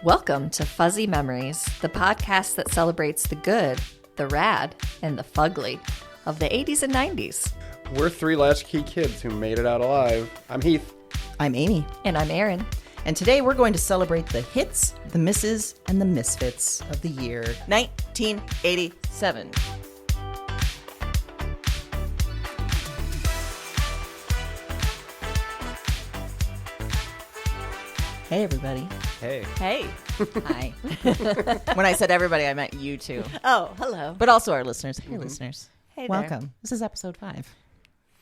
Welcome to Fuzzy Memories, the podcast that celebrates the good, the rad, and the fugly of the 80s and 90s. We're three latchkey kids who made it out alive. I'm Heath. I'm Amy. And I'm Erin. And today we're going to celebrate the hits, the misses, and the misfits of the year 1987. Hey, everybody. Hey. Hey. Hi. When I said everybody, I meant you too. Oh, hello. But also our listeners. Hey, listeners. Hey there. Welcome. This is episode 5.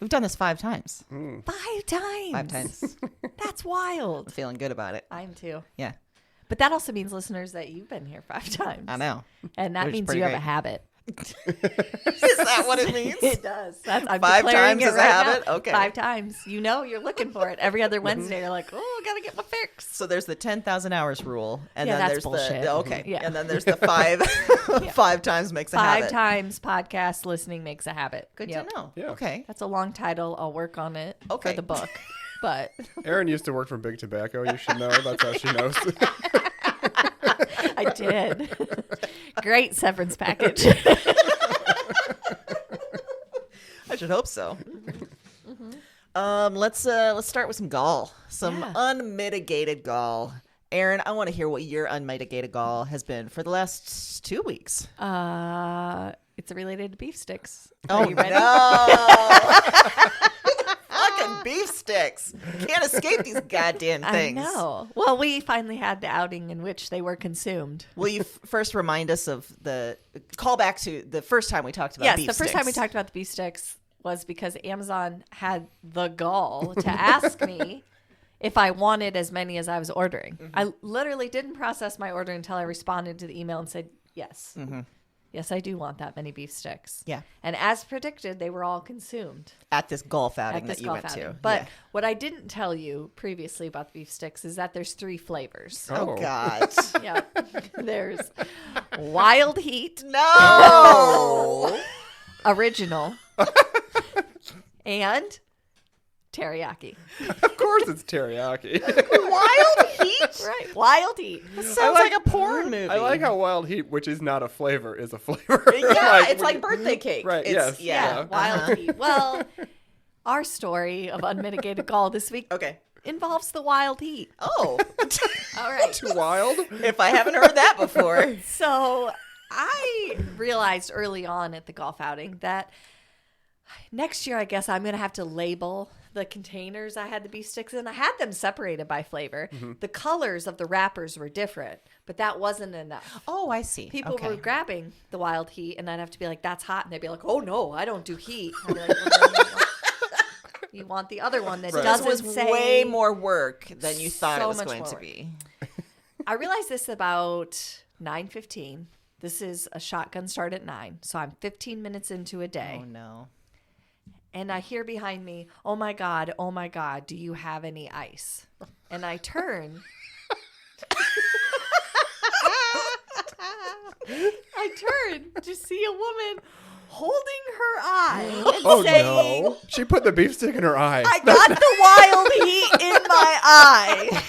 We've done this 5 times. 5 times. 5 times. That's wild. I'm feeling good about it. I am too. Yeah. But that also means, listeners, that you've been here 5 times. I know. And that Which is means pretty you have great. a habit. Is that what it means? It does. I'm 5 declaring times it is a right habit? now. Okay. 5 times. You know you're looking for it. Every other Wednesday, you're like, oh, I got to get my fix. So there's the 10,000 hours rule, and Yeah, then that's there's bullshit. okay, Yeah. and then there's the 5 5 times makes a 5 habit. times podcast listening makes a habit. Good Yep. to know. Yeah. Okay. That's a long title. I'll work on it Okay. for the book. But Erin used to work for Big Tobacco. You should know. That's how she knows. I did. Great severance package. I should hope so. Let's start with some gall, some unmitigated gall. Erin, I want to hear what your unmitigated gall has been for the last 2 weeks. It's related to beef sticks. Oh, Are you ready? no. Fucking beef sticks. Can't escape these goddamn things. I know. Well, we finally had the outing in which they were consumed. Will you first remind us of the call back to the first time we talked about Yes, beef the first time we sticks? talked about the beef sticks was because Amazon had the gall to ask me if I wanted as many as I was ordering. I literally didn't process my order until I responded to the email and said, yes. Yes, I do want that many beef sticks. Yeah. And as predicted, they were all consumed At this golf outing at this that you golf went outing. to. But Yeah. what I didn't tell you previously about the beef sticks is that there's 3 flavors. Oh, God. Yeah. There's wild heat, No. original, and teriyaki. Of course it's teriyaki. Wild heat? Right. Wild heat. Sounds like a porn movie. I like how wild heat, which is not a flavor, is a flavor. Yeah, it's like birthday cake. Right, It's, yes. Yeah, Yeah. wild heat. Well, our story of unmitigated gall this week Okay. involves the wild heat. Oh. All right. Too wild? If I haven't heard that before. So I realized early on at the golf outing that next year, I guess I'm going to have to label the containers I had the beef sticks in. I had them separated by flavor. The colors of the wrappers were different, but that wasn't enough. Oh, I see. People okay. were grabbing the wild heat, and I'd have to be like, that's hot. And they'd be like, oh, no, I don't do heat. I'd be like, well, then you want the other one that Right. This doesn't was say. way more work than you thought So it was much going more to work. be. I realized this about 9:15. This is a shotgun start at 9, so I'm 15 minutes into a day. Oh, no. And I hear behind me, oh my God, do you have any ice? And I turn. I turn to see a woman holding her eye and Oh, saying, no. She put the beef stick in her eye. I got the wild heat in my eye.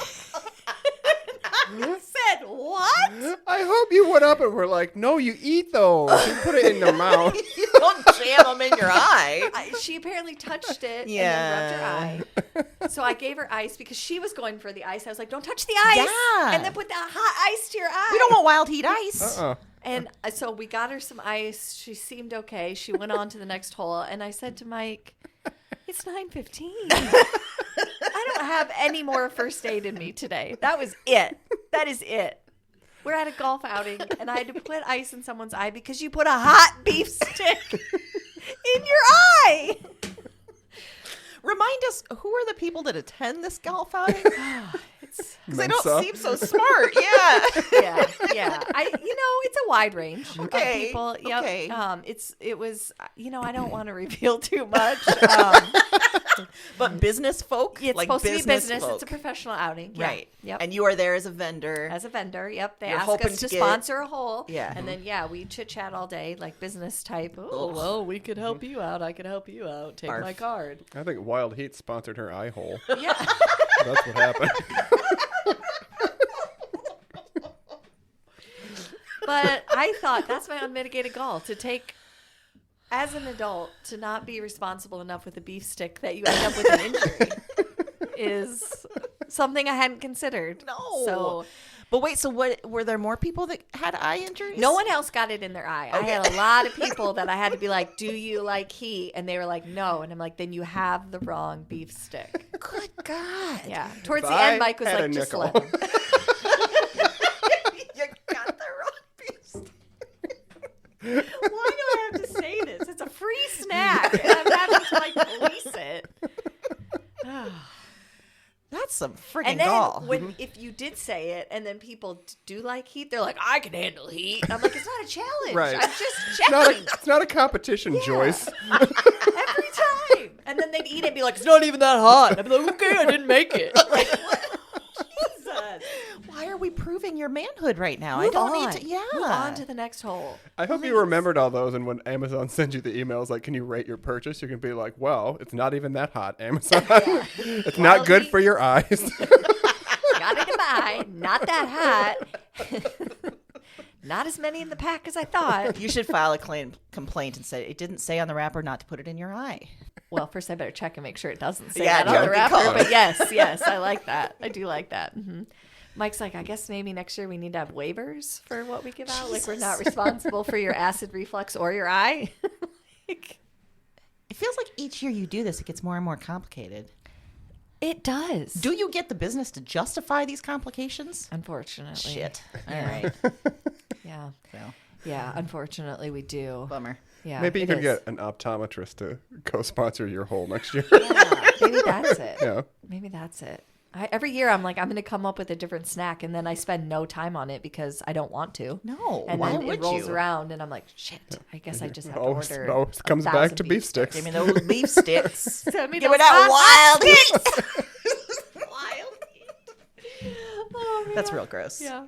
I said, what? I hope you went up and were like, no, you eat those. You put it in your mouth. You don't jam them in your eye. She apparently touched it Yeah. and then rubbed her eye. So I gave her ice because she was going for the ice. I was like, don't touch the ice. Yeah. And then put the hot ice to your eye. We don't want wild heat ice. And so we got her some ice. She seemed okay. She went on to the next hole. And I said to Mike, it's 9:15. I don't have any more first aid in me today. That was it. That is it. We're at a golf outing, and I had to put ice in someone's eye because you put a hot beef stick in your eye. Remind us, who are the people that attend this golf outing? Because they don't Mensa. seem so smart. Yeah. Yeah. It's a wide range Okay, of people. Yep. okay. It was, I don't want to reveal too much. But business folk? It's like supposed to be business. folk. It's a professional outing. Yeah. Right. Yep. And you are there as a vendor. As a vendor, yep. They You're ask hoping us to to get- sponsor a hole. Yeah. And then, we chit chat all day, like business type. Ugh. Oh, well, we could help you out. I could help you out. Take Barf. my card. I think Wild Heat sponsored her eye hole. Yeah. That's what happened. But I thought that's my unmitigated gall to take, as an adult, to not be responsible enough with a beef stick that you end up with an injury is something I hadn't considered. No. So, But wait, so what? Were there more people that had eye injuries? no one else got it in their eye. Okay. I had a lot of people that I had to be like, do you like heat? And they were like, no. And I'm like, then you have the wrong beef stick. Good God. Yeah. Towards If the I end, Mike was had like, a just nickel. let him. You got the wrong piece. Why do I have to say this? It's a free snack. And I'm having to like police it. That's some freaking And then gall. if you did say it and then people do like heat, they're like, I can handle heat. I'm like, it's not a challenge. Right. I'm just It's checking not a competition, Joyce. every time. And then they'd eat it and be like, it's not even that hot. And I'd be like, okay, I didn't make it. Like, what? Jesus. Why are we proving your manhood right now? Move I don't on. need to. Yeah. Move on to the next hole. I hope you remembered all those, and when Amazon sends you the emails like, can you rate your purchase? You can be like, well, it's not even that hot, Amazon. It's not good for your eyes. Got it in my eye. Not that hot. Not as many in the pack as I thought. You should file a complaint and say it didn't say on the wrapper not to put it in your eye. Well, first I better check and make sure it doesn't say Yeah, that on yeah, the good wrapper. call. But yes, I like that. I do like that. Mm-hmm. Mike's like, I guess maybe next year we need to have waivers for what we give out. Like we're not responsible for your acid reflux or your eye. Like, It feels like each year you do this, it gets more and more complicated. it does. Do you get the business to justify these complications? Unfortunately. Shit. All Yeah. right. Yeah. Well, Yeah. Unfortunately, we do. bummer. Yeah. Maybe you it could is. get an optometrist to co-sponsor your hole next year. Yeah. Maybe that's it. Yeah. Maybe that's it. Every year I'm like, I'm going to come up with a different snack, and then I spend no time on it because I don't want to. No. And why then would it rolls you? around, and I'm like, shit, I guess I just have to Always, order. it always comes back 1,000 to beef sticks. Give me those beef sticks. Send me Give me those that hot wild sticks. heat. Wild heat. Oh, man. That's real gross. Yeah.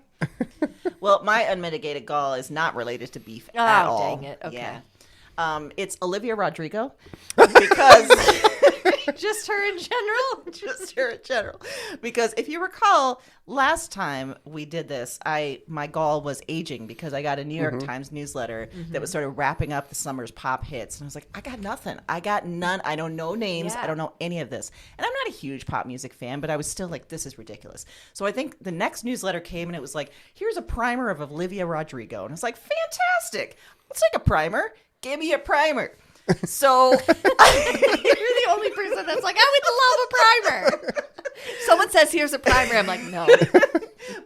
Well, my unmitigated gall is not related to beef Oh, at all. dang it. Okay. Yeah. It's Olivia Rodrigo because Just her in general. just her in general. Because if you recall, last time we did this, my gall was aging because I got a New York Times newsletter that was sort of wrapping up the summer's pop hits, and I was like, I got nothing. I got none. I don't know names. Yeah. I don't know any of this, and I'm not a huge pop music fan, but I was still like, this is ridiculous. So I think the next newsletter came and it was like, here's a primer of Olivia Rodrigo, and I was like, fantastic. Let's take a primer. Give me a primer. So You're the only person that's like, I would love a primer. Someone says, here's a primer. I'm like, no.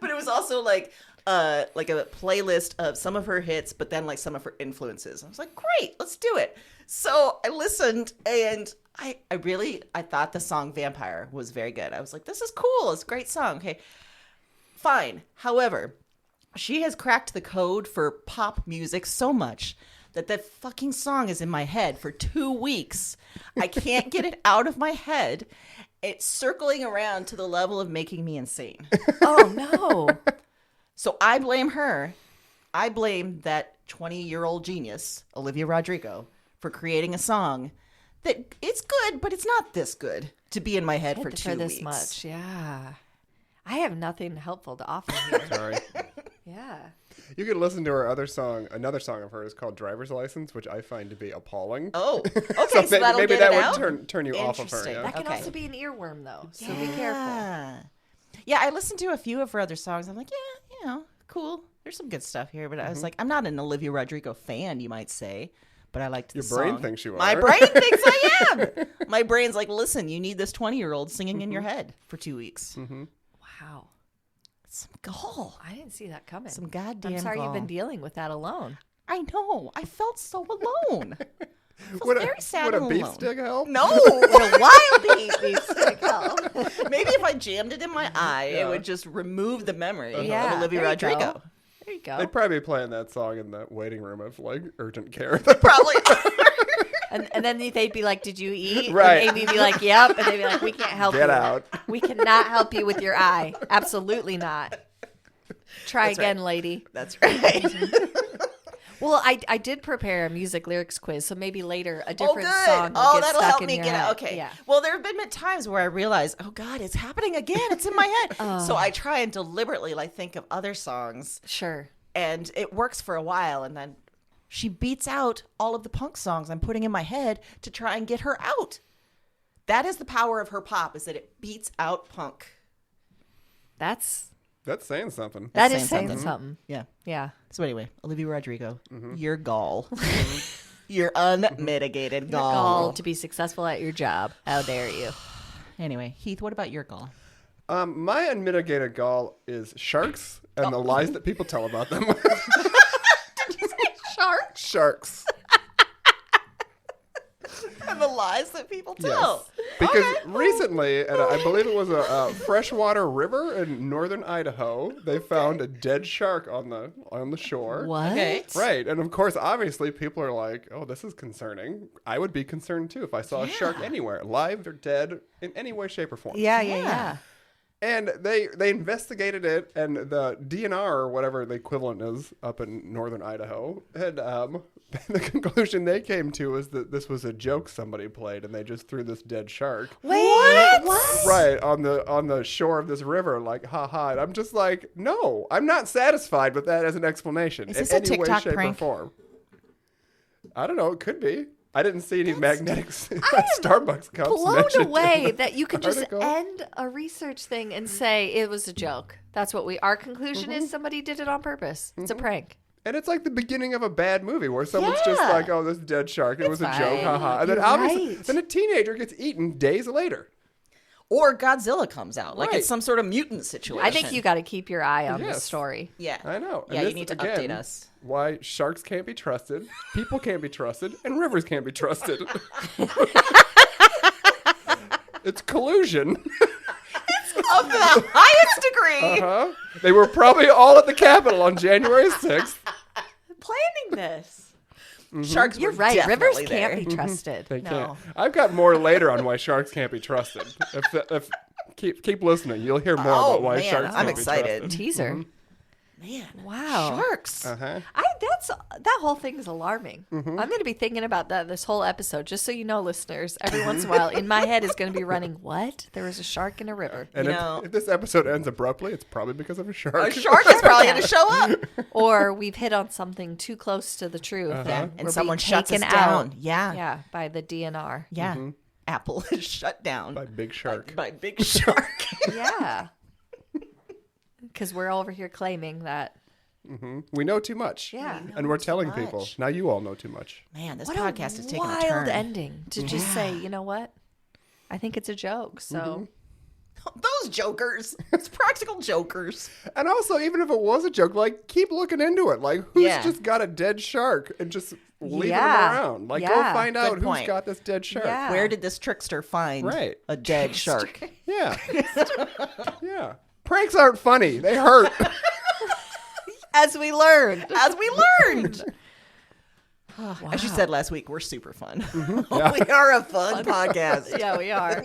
but it was also like a playlist of some of her hits, but then like some of her influences. I was like, great, let's do it. So I listened, and I thought the song Vampire was very good. I was like, this is cool. It's a great song. Okay, fine. However, she has cracked the code for pop music so much that fucking song is in my head for 2 weeks. I can't get it out of my head. It's circling around to the level of making me insane. Oh, no. So I blame her. I blame that 20-year-old genius, Olivia Rodrigo, for creating a song that it's good, but it's not this good to be in my head for 2 For this weeks. much, yeah. I have nothing helpful to offer here. Sorry. Yeah. You could listen to her other song. Another song of hers called "Driver's License," which I find to be appalling. Oh, okay. So, that'll maybe get that it would out? turn you off of her. Interesting. Yeah. That can Okay. also be an earworm, though. So be careful. Yeah, I listened to a few of her other songs. I'm like, yeah, cool. There's some good stuff here. But I was like, I'm not an Olivia Rodrigo fan, you might say. But I liked the Your brain song. thinks you are. My brain thinks I am. My brain's like, listen, you need this 20-year-old singing in your head for 2 weeks. Wow. Some gall. I didn't see that coming. Some goddamn I'm sorry gall. you've been dealing with that alone. I know. I felt so alone. Would very sad would a and beef alone. stick help? No. What a wild beef stick help. Maybe if I jammed it in my eye, Yeah. it would just remove the memory Yeah, of Olivia there you go. Rodrigo. There you go. They'd probably be playing that song in the waiting room of like urgent care. Probably. And then they'd be like, did you eat? Right. And Amy'd be like, yep. And they'd be like, we can't help you. Get out. We cannot help you with your eye. Absolutely not. Try That's again, right. lady. That's right. Well, I did prepare a music lyrics quiz, so maybe later a different good. song will Oh, get that'll stuck help in me your get head. it. Okay. Yeah. Well, there have been times where I realize, oh God, it's happening again. It's in my head. So I try and deliberately like think of other songs Sure. And it works for a while, and then she beats out all of the punk songs I'm putting in my head to try and get her out. That is the power of her pop, is that it beats out punk. That's saying something. that is saying something. Yeah. Yeah. So anyway, Olivia Rodrigo, your gall. Your unmitigated gall. Gall to be successful at your job. How dare you? Anyway, Heath, what about your gall? My unmitigated gall is sharks and the lies that people tell about them. Did you say shark? Sharks. And the lies that people tell. Yes. Because recently, and I believe it was a freshwater river in northern Idaho, they found a dead shark on the shore. What? Okay. Right. And of course, obviously, people are like, oh, this is concerning. I would be concerned too if I saw a shark anywhere, live or dead, in any way, shape, or form. Yeah. And they investigated it, and the DNR, or whatever the equivalent is up in northern Idaho, had the conclusion they came to is that this was a joke somebody played, and they just threw this dead shark. What? Right, on the shore of this river, like, haha. And I'm just like, no, I'm not satisfied with that as an explanation Is this in a any way, TikTok shape, prank? or form. I don't know, it could be. I didn't see any magnetic Starbucks cups Blown mentioned in away the that you could just article. end a research thing and say it was a joke. That's what our conclusion is. Somebody did it on purpose. It's a prank. And it's like the beginning of a bad movie where someone's Yeah. just like, oh, this dead shark. It was a joke. fine. Haha. And then You're obviously, right. then a teenager gets eaten days later. Or Godzilla comes out. Like Right. it's some sort of mutant situation. I think you got to keep your eye on Yes. the story. Yeah. I know. And Yeah, you this, need to again, update us. Why sharks can't be trusted, people can't be trusted, and rivers can't be trusted. It's collusion. Of the highest degree. Huh? They were probably all at the Capitol on January 6th. Planning this. Sharks You're were right. Rivers definitely can't there. be trusted. They No. can't. I've got more later on why sharks can't be trusted. If keep listening, you'll hear more about why man, sharks I'm can't excited. be trusted. Teaser. Man. Wow. Sharks. Uh-huh. That whole thing is alarming. I'm going to be thinking about that this whole episode, just so you know, listeners. Every once in a while, in my head is going to be running, what? There was a shark in a river. And You if, know- if this episode ends abruptly, it's probably because of a shark. A shark is probably going to show up. Or we've hit on something too close to the truth. And And we're someone being shuts us taken down. out. Yeah. Yeah, by the DNR. Yeah. Apple is shut down By Big Shark. by Big Shark. Yeah. Because we're over here claiming that. We know too much. Yeah. And we're telling much. people. Now you all know too much. Man, this What podcast is taking a wild turn. ending to just say, you know what? I think it's a joke. So Those jokers. It's practical jokers. And also, even if it was a joke, like, keep looking into it. Like, who's Yeah. just got a dead shark and just leaving Yeah. them around? Like, go Yeah. find out Good who's point. got this dead shark. Yeah. Where did this trickster find Right. a dead shark? Yeah. Yeah. Pranks aren't funny. They hurt. as we learned. As we learned. As you said last week, we're super fun. Yeah. We are a fun podcast. Yeah, we are.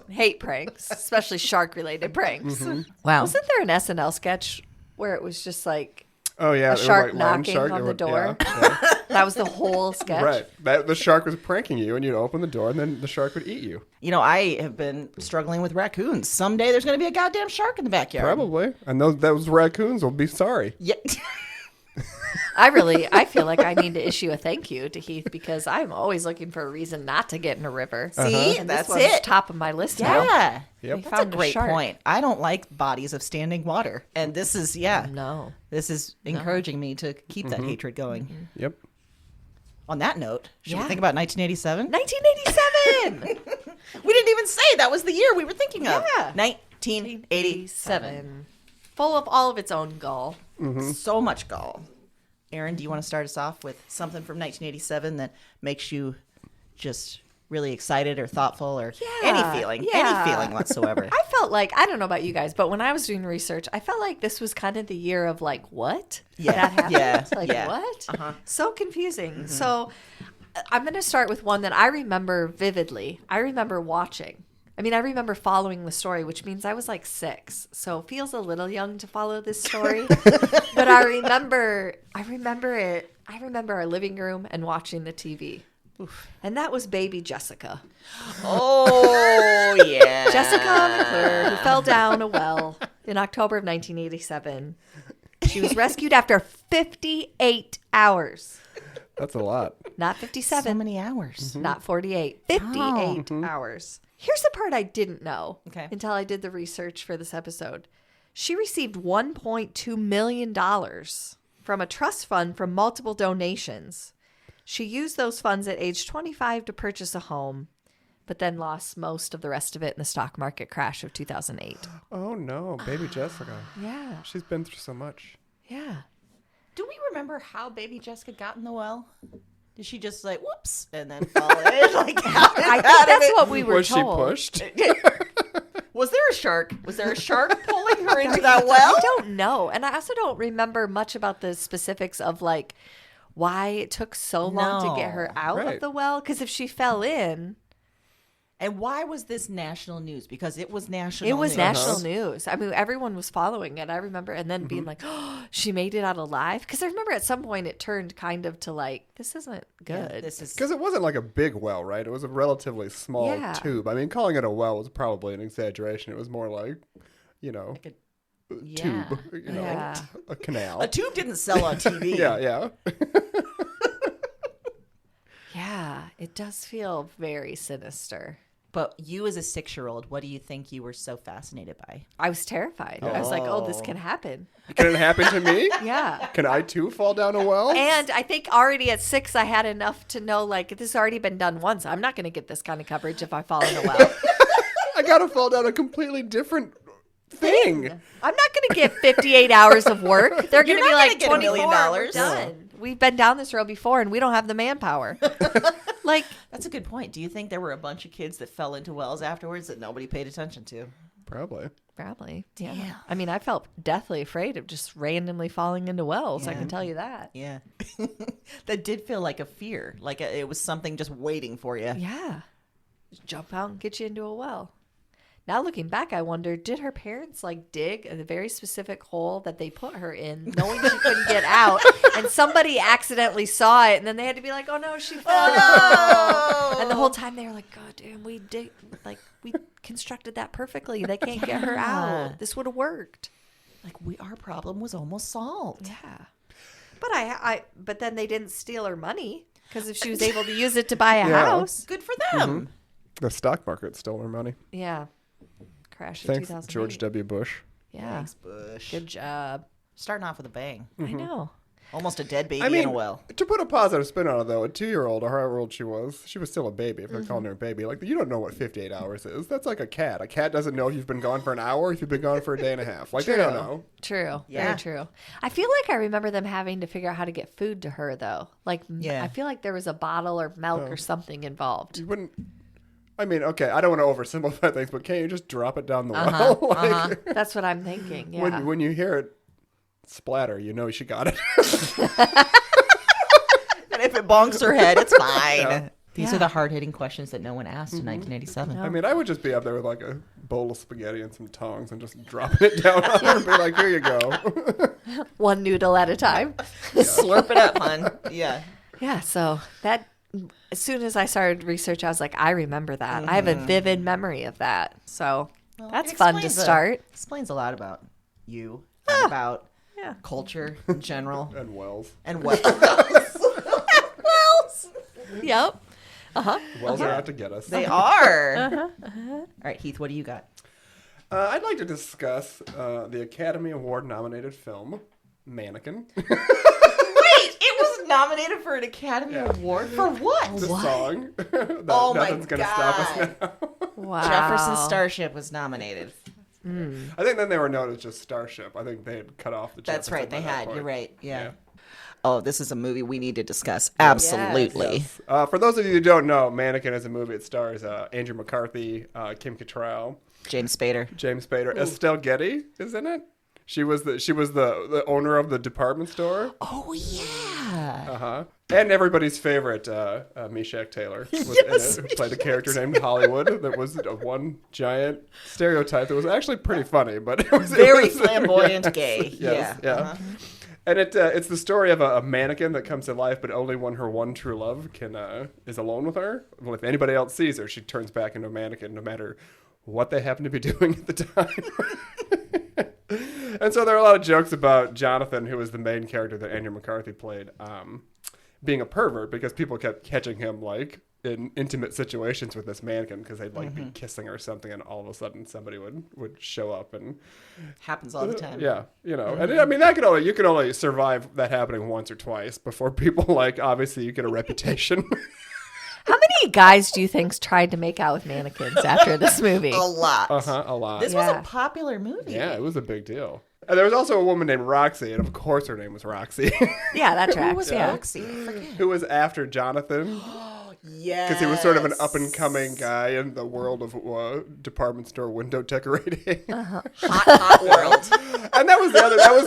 Hate pranks, especially shark related pranks. Wow. Wasn't there an SNL sketch where it was just like Oh, yeah. a it was shark like land knocking shark. on It the was- door? Yeah, That was the whole sketch? yeah. Right. The shark was pranking you, and you'd open the door, and then the shark would eat you. You know, I have been struggling with raccoons. Someday there's going to be a goddamn shark in the backyard. Probably. And those raccoons will be sorry. Yeah. I feel like I need to issue a thank you to Heath because I'm always looking for a reason not to get in a river. See? And That's this one's it. top of my list now. Yeah. Yep. We That's a found great shark. point. I don't like bodies of standing water. And this is, No. this is encouraging me to keep that hatred going. Yep. On that note, should we Yeah. think about 1987? 1987! We didn't even say that was the year we were thinking of. Yeah. 1987. Full of all of its own gall. So much gall. Aaron, do you want to start us off with something from 1987 that makes you just really excited or thoughtful or any feeling whatsoever? I felt like, I don't know about you guys, but when I was doing research, I felt like this was kind of the year of like, what? Yeah. That happened? Yeah. Like, Yeah. what? So confusing. So I'm going to start with one that I remember vividly. I remember watching. I remember following the story, which means I was like 6. So it feels a little young to follow this story. But I remember it. I remember our living room and watching the TV. And that was baby Jessica. Oh, yeah. Jessica McClure, who fell down a well in October of 1987. She was rescued after 58 hours. That's a lot. Not 57. So many hours. Not 48. 58 hours. Here's the part I didn't know until I did the research for this episode. She received $1.2 million from a trust fund from multiple donations. She used those funds at age 25 to purchase a home, but then lost most of the rest of it in the stock market crash of 2008. Oh, no. Baby Jessica. Yeah. She's been through so much. Yeah. Do we remember how baby Jessica got in the well? Did she just like, whoops, and then fall in? Like, I think that's what we were Was told. she pushed? Was there a shark? Was there a shark pulling her into that well? I don't know. And I also don't remember much about the specifics of like why it took so long to get her out of the well. Because if she fell in. And why was this national news? Because it was national news. It was national news. I mean, everyone was following it. I remember. And then being like, oh, she made it out alive. Because I remember at some point it turned kind of to like, this isn't good. Yeah, this is Because it wasn't like a big well, right? It was a relatively small tube. I mean, calling it a well was probably an exaggeration. It was more like, you know, like tube, you know, a canal. A tube didn't sell on TV. Yeah. Yeah, it does feel very sinister. But you as a 6-year-old, what do you think you were so fascinated by? I was terrified. I was like, oh, this can happen. Can it happen to me? Yeah. Can I too fall down a well? And I think already at 6, I had enough to know, like, this has already been done once. I'm not going to get this kind of coverage if I fall in a well. I got to fall down a completely different thing. I'm not going to get 58 hours of work. They're going to be like, get $1 million. We're done. We've been down this road before, and we don't have the manpower. Like, that's a good point. Do you think there were a bunch of kids that fell into wells afterwards that nobody paid attention to? Probably. Yeah. Damn. I mean, I felt deathly afraid of just randomly falling into wells. I can tell you that. Yeah. That did feel like a fear. Like it was something just waiting for you. Yeah. Just jump out and get you into a well. Now looking back, I wonder, did her parents like dig a very specific hole that they put her in, knowing she couldn't get out, and somebody accidentally saw it, and then they had to be like, "Oh no, she fell!" Oh, no. And the whole time they were like, "God damn, we constructed that perfectly. They can't get her out. This would have worked." Like our problem was almost solved. Yeah, but but then they didn't steal her money because if she was able to use it to buy a house, Good for them. The stock market stole her money. yeah. Crash in Thanks, 2008. George W. Bush. Yeah. Thanks, Bush. Good job. Starting off with a bang. I know. Almost a dead baby I mean, in a well. to put a positive spin on it, though, a 2-year-old or however old she was still a baby. If they're calling her a baby, like you don't know what 58 hours is. That's like a cat. A cat doesn't know if you've been gone for an hour, if you've been gone for a day and a half. Like they don't know. True. Yeah. Very true. I feel like I remember them having to figure out how to get food to her, though. Like, I feel like there was a bottle or milk or something involved. You wouldn't. I mean, okay, I don't want to oversimplify things, but can't you just drop it down the well? Like, That's what I'm thinking. Yeah. when you hear it splatter, you know she got it. And if it bonks her head, it's fine. Yeah. These are the hard-hitting questions that no one asked in 1987. I mean, I would just be up there with like a bowl of spaghetti and some tongs and just dropping it down on her and be like, here you go. One noodle at a time. Slurp it up, hon. Yeah. Yeah. So that, as soon as I started research, I was like, I remember that. I have a vivid memory of that. So that's It fun to explains start. Explains a lot about you and about Yeah. culture in general. And wells. And what? Yep. Wells are out to get us. They are. All right, Heath, what do you got? I'd like to discuss the Academy Award nominated film, Mannequin. Wait, it was nominated for an Academy Award for what? The song. Oh my Nothing's gonna stop us now. Wow. Jefferson Starship was nominated. I think then they were known as just Starship. I think they had cut off the That's Jefferson right, by they that had. point. You're right. Yeah. Yeah. Oh, this is a movie we need to discuss. Absolutely. Yes. For those of you who don't know, Mannequin is a movie. It stars Andrew McCarthy, Kim Cattrall, James Spader. Estelle Getty is in it. She was the owner of the department store. Oh yeah. And everybody's favorite, Meshach Taylor, was in it, who played a character named Hollywood that was one giant stereotype that was actually pretty funny, but it was Very flamboyant gay. Yes, Yeah. yeah. And it's the story of a mannequin that comes to life, but only when her one true love is alone with her. Well, if anybody else sees her, she turns back into a mannequin, no matter what they happen to be doing at the time. And so there are a lot of jokes about Jonathan, who was the main character that Andrew McCarthy played, being a pervert because people kept catching him like in intimate situations with this mannequin because they'd like be kissing or something, and all of a sudden somebody would show up and Happens all the time. yeah, you know. And I mean you can only survive that happening once or twice before people like obviously you get a reputation. How many guys do you think tried to make out with mannequins after this movie? A lot. A lot. This was a popular movie. Yeah, it was a big deal. And there was also a woman named Roxy, and of course her name was Roxy. Yeah, that tracks. Who was yeah. Roxy? I forget. Who was after Jonathan. Yes. Because he was sort of an up-and-coming guy in the world of department store window decorating. Hot world. And that was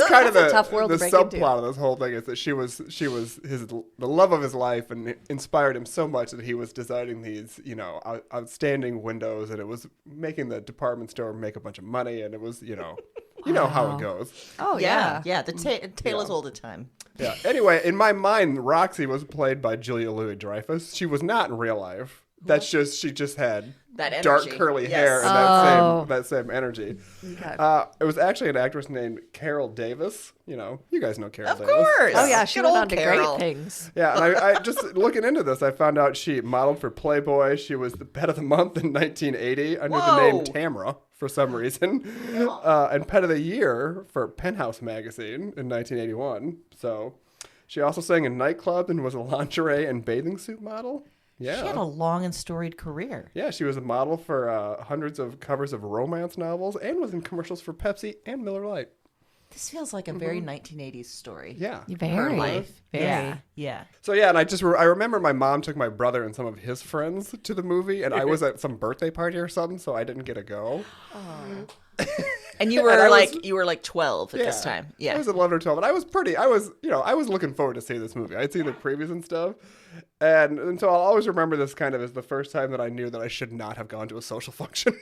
kind of That's a tough world the to break subplot into. of this whole thing is that she was the love of his life, and it inspired him so much that he was designing these, you know, outstanding windows, and it was making the department store make a bunch of money, and it was, you know how it goes. Oh, Yeah. yeah. Yeah. The tale is old at time. Yeah. Anyway, in my mind, Roxy was played by Julia Louis-Dreyfus. She was not in real life. That's just she just had That dark energy. curly Yes. hair and Oh. that same energy. Okay. It was actually an actress named Carol Davis. You know, you guys know Carol Of Davis. course. Oh, yeah. She Good went old on to Carol. great things. Yeah, and I just looking into this, I found out she modeled for Playboy. She was the Pet of the Month in 1980 under the name Whoa. Tamra for some reason, and Pet of the Year for Penthouse magazine in 1981. So she also sang in nightclubs and was a lingerie and bathing suit model. Yeah. She had a long and storied career. Yeah, she was a model for hundreds of covers of romance novels and was in commercials for Pepsi and Miller Lite. This feels like a very 1980s story. Yeah. Very. Her life. Very. Yeah. Yeah. So yeah, and I remember my mom took my brother and some of his friends to the movie, and I was at some birthday party or something, so I didn't get to go. And you And were I you were like 12 at this time. I Yeah. was 11 or 12, and I was looking forward to seeing this movie. I'd seen the previews and stuff, and so I'll always remember this kind of as the first time that I knew that I should not have gone to a social function.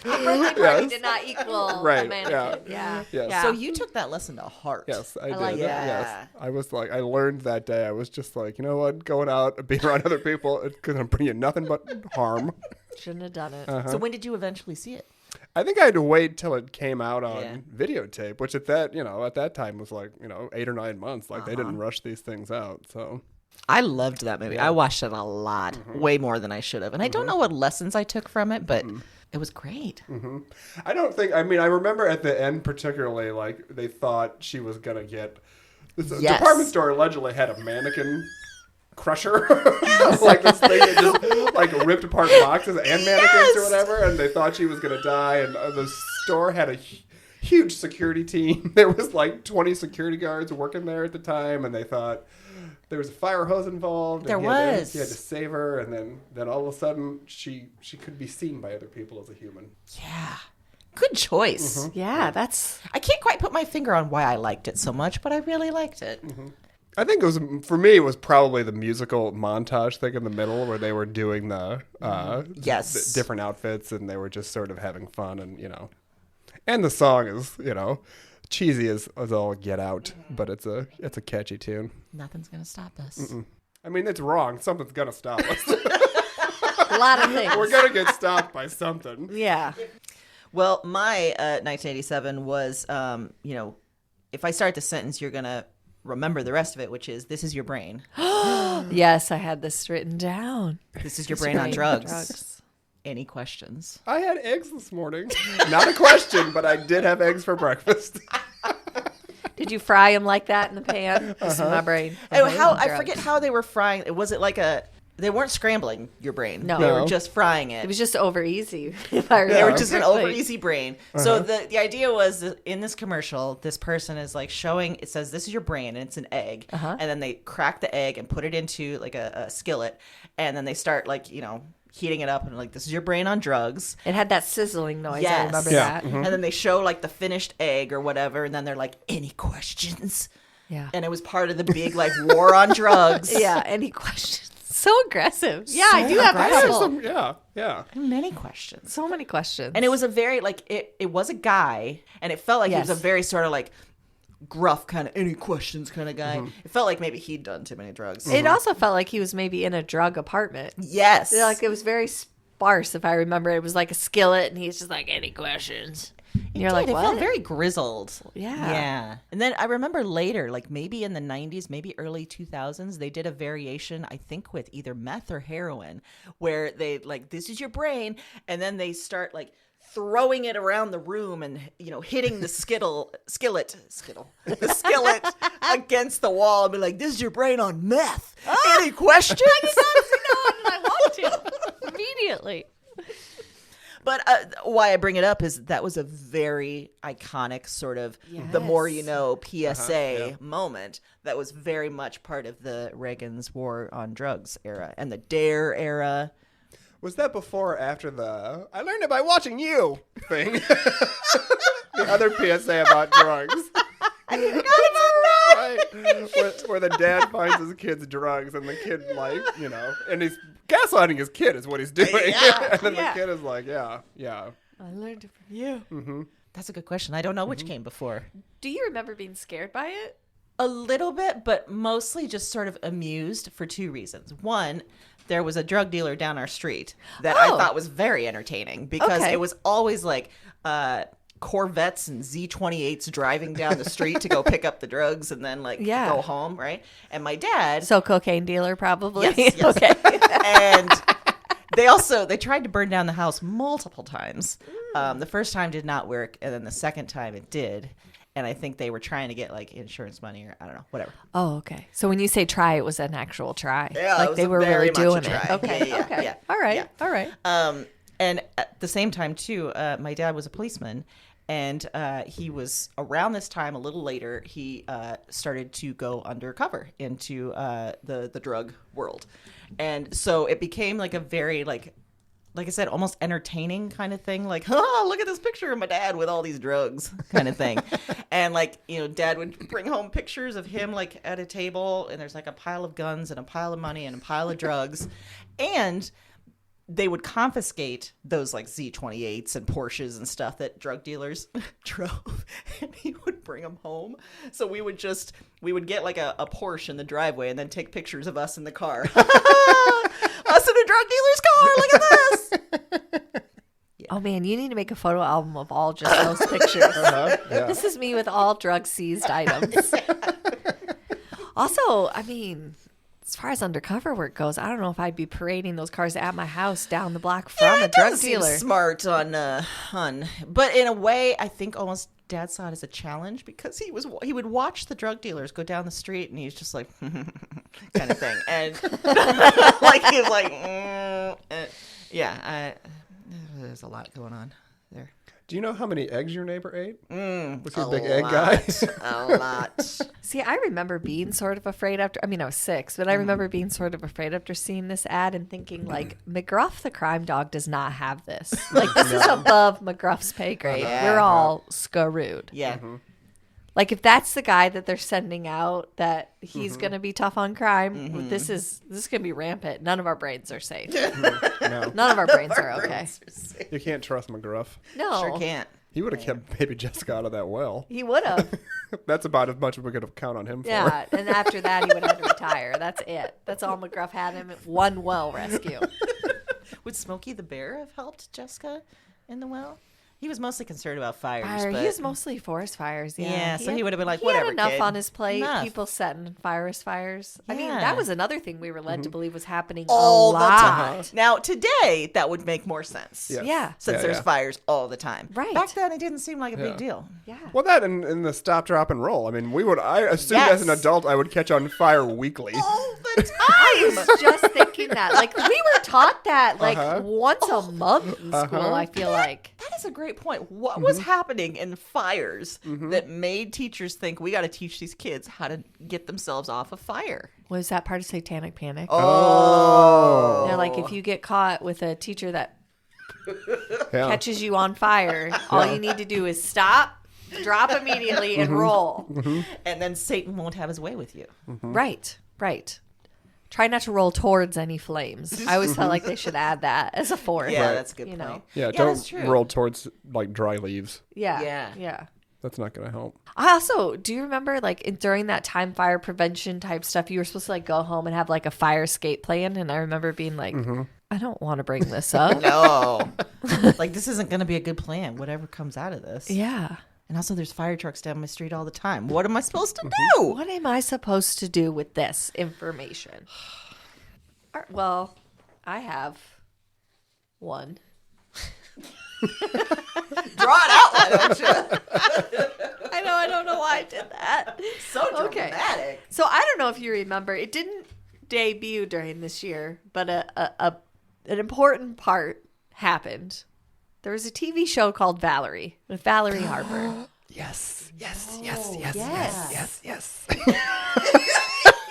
Birthday party Yes. did not equal Right, a mannequin. Yeah. Yes. Yeah. So you took that lesson to heart. Yes, I did. like that. Yes, I was like, I learned that day. I was just like, you know what, going out and being around other people, it's gonna bring you nothing but harm. Shouldn't have done it. So when did you eventually see it? I think I had to wait till it came out on Yeah. videotape, which at that time was like 8 or 9 months. Like they didn't rush these things out. So I loved that movie. I watched it a lot, way more than I should have. And I don't know what lessons I took from it, but it was great. I don't think. I mean, I remember at the end particularly, like they thought she was gonna get. The Yes. department store allegedly had a mannequin crusher, like this thing that just like ripped apart boxes and mannequins or whatever, and they thought she was gonna die. And the store had a huge security team. There was like 20 security guards working there at the time, and they thought there was a fire hose involved. There and was. He had to save her, and then all of a sudden she could be seen by other people as a human. Yeah. Good choice. Yeah, that's. I can't quite put my finger on why I liked it so much, but I really liked it. I think for me, it was probably the musical montage thing in the middle where they were doing the Yes. different outfits, and they were just sort of having fun, and the song is, cheesy as all get out, but it's a catchy tune. Nothing's going to stop us. I mean, it's wrong. Something's gonna stop us. A lot of things. We're gonna get stopped by something. Yeah. Well, my 1987 was, if I start the sentence, you're going to remember the rest of it, which is, this is your brain. Yes, I had this written down. This is your brain on drugs. Any questions? I had eggs this morning. Not a question, but I did have eggs for breakfast. Did you fry them like that in the pan? This is my brain. Oh, I forget how they were frying. Was it like they weren't scrambling your brain. No. They were just frying it. It was just over easy. If I They remember were just an correctly. over easy brain. So the idea was that in this commercial, this person is like showing, it says, this is your brain, and it's an egg. And then they crack the egg and put it into like a skillet. And then they start heating it up and like, this is your brain on drugs. It had that sizzling noise. Yes. I remember Yeah. that. And then they show like the finished egg or whatever. And then they're like, any questions? Yeah. And it was part of the big like war on drugs. Yeah. Any questions? So aggressive. Yeah, I So do have a aggressive. couple. Yeah. Many questions. So many questions. And it was a very like it was a guy, and it felt like he was a Yes. very sort of like gruff kind of any questions kind of guy. It felt like maybe he'd done too many drugs. It also felt like he was maybe in a drug apartment. Yes. Like it was very sparse, if I remember. It was like a skillet, and he's just like, any questions? You're like, It what? felt very grizzled. Yeah. Yeah. And then I remember later, like maybe in the 90s, maybe early 2000s, they did a variation, I think with either meth or heroin, where they like, this is your brain. And then they start like throwing it around the room and, hitting the skillet against the wall and be like, this is your brain on meth. Any questions? I want to immediately. But why I bring it up is that was a very iconic sort of the more you know PSA moment that was very much part of the Reagan's war on drugs era and the DARE era. Was that before or after the I learned it by watching you thing? The other PSA about drugs. I forgot about that. Right. Where the dad finds his kid's drugs and the kid, and he's gaslighting his kid is what he's doing. Yeah. And then the kid is like, yeah. I learned it from you. Mm-hmm. That's a good question. I don't know which came before. Do you remember being scared by it? A little bit, but mostly just sort of amused for two reasons. One, there was a drug dealer down our street that I thought was very entertaining because it was always like Corvettes and Z28s driving down the street to go pick up the drugs and then go home, right? And my dad... So cocaine dealer probably? Yes. Okay. And they tried to burn down the house multiple times. The first time did not work, and then the second time it did. And I think they were trying to get insurance money or I don't know, whatever. Oh, okay. So when you say try, it was an actual try. Yeah, they were really doing it. Try. Okay. Yeah. Okay. All right. And at the same time too, my dad was a policeman, and he was around this time a little later. He started to go undercover into the drug world, and so it became like a very like I said, almost entertaining kind of thing. Like, oh, look at this picture of my dad with all these drugs kind of thing. And dad would bring home pictures of him at a table and there's a pile of guns and a pile of money and a pile of drugs. And they would confiscate those Z28s and Porsches and stuff that drug dealers drove, and he would bring them home. So we would get a Porsche in the driveway and then take pictures of us in the car. Us in a drug dealer's car. Look at this. Yeah. Oh man, you need to make a photo album of all just those pictures. Yeah. This is me with all drug seized items. Also, I mean, as far as undercover work goes, I don't know if I'd be parading those cars at my house down the block from a drug dealer. Smart on but in a way, I think almost Dad saw it as a challenge because he would watch the drug dealers go down the street and he's just like kind of thing, and he was there's a lot going on there. Do you know how many eggs your neighbor ate? Was he a A big egg lot. guy? A lot. See, I remember being sort of afraid after, I was 6, but I remember being sort of afraid after seeing this ad and thinking McGruff the crime dog does not have this. This is above McGruff's pay grade. Yeah. We're all screwed. Yeah. Mm-hmm. If that's the guy that they're sending out, that he's going to be tough on crime, this is going to be rampant. None of our brains are safe. No. None of our brains are okay. You can't trust McGruff. No. Sure can't. He would have kept baby Jessica out of that well. He would have. That's about as much as we could have count on him for. Yeah, and after that, he would have to retire. That's it. That's all McGruff had him. One well rescue. Would Smokey the Bear have helped Jessica in the well? He was mostly concerned about fires. He but... was mostly forest fires. Yeah, so he would have been like, he whatever, had enough kid. on his plate. Enough. People setting forest fires. I mean, Yeah. that was another thing we were led to believe was happening all a the lot. time. Now, today, that would make more sense. Yes. Yeah. Since Yeah, there's yeah. fires all the time. Right. Back then, it didn't seem like a Yeah. big deal. Yeah. Well, that and the stop, drop, and roll. I mean, I assumed Yes. as an adult I would catch on fire weekly. All the time. I was just thinking that. We were taught that once a month in school, Uh-huh. I feel like. That is a great point. What was happening in fires that made teachers think we got to teach these kids how to get themselves off a fire? Was that part of Satanic Panic? Oh. They're if you get caught with a teacher that Yeah. catches you on fire, all you need to do is stop, drop immediately, and roll. And then Satan won't have his way with you. Right. Try not to roll towards any flames. I always felt like they should add that as a fourth. Yeah, that's a good you point. know? Yeah, that's don't true. roll towards dry leaves. Yeah. Yeah. That's not going to help. I also, do you remember during that time fire prevention type stuff, you were supposed to go home and have a fire escape plan? And I remember being I don't want to bring this up. No. Like, this isn't going to be a good plan, whatever comes out of this. Yeah. And also, there's fire trucks down my street all the time. What am I supposed to do? What am I supposed to do with this information? Well, I have one. Draw it out, why don't you? I don't know why I did that. So dramatic. So I don't know if you remember, it didn't debut during this year, but an important part happened. There was a TV show called Valerie with Valerie Harper. Yes. Yes.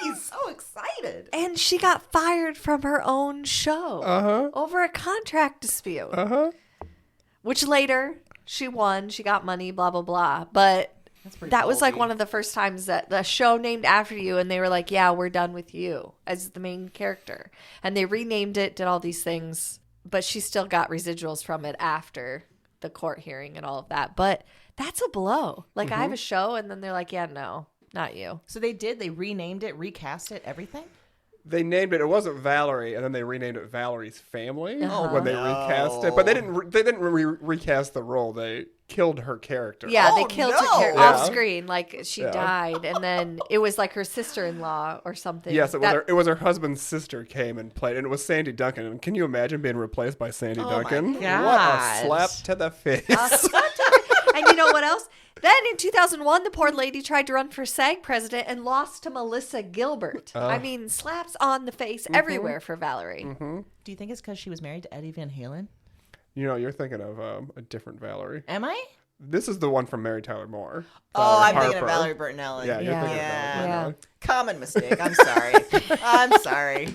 He's so excited. And she got fired from her own show over a contract dispute. Which later she won. She got money, blah, blah, blah. But that was like one of the first times that the show named after you, and they were like, yeah, we're done with you as the main character. And they renamed it, did all these things, but she still got residuals from it after the court hearing and all of that. But that's a blow. Like, I have a show, and then they're like, yeah, no, not you. So they renamed it, recast it, everything? They named it. It wasn't Valerie, and then they renamed it Valerie's Family when they no. recast it. But they didn't recast the role. They killed her character. Yeah, they Oh, killed no. her Yeah. off screen. Like, she died, and then it was like her sister-in-law or something. Yes, it was her husband's sister came and played, and it was Sandy Duncan. And can you imagine being replaced by Sandy Duncan? my What a gosh. slap to the face! And you know what else? Then in 2001, the poor lady tried to run for SAG president and lost to Melissa Gilbert. I mean, slaps on the face everywhere for Valerie. Do you think it's because she was married to Eddie Van Halen? You know, you're thinking of a different Valerie. Am I? This is the one from Mary Tyler Moore. Oh, I'm Valerie thinking of Harper. Valerie Burton Ellen. Yeah, you're thinking Yeah. of Valerie. Common mistake. I'm sorry. I'm sorry.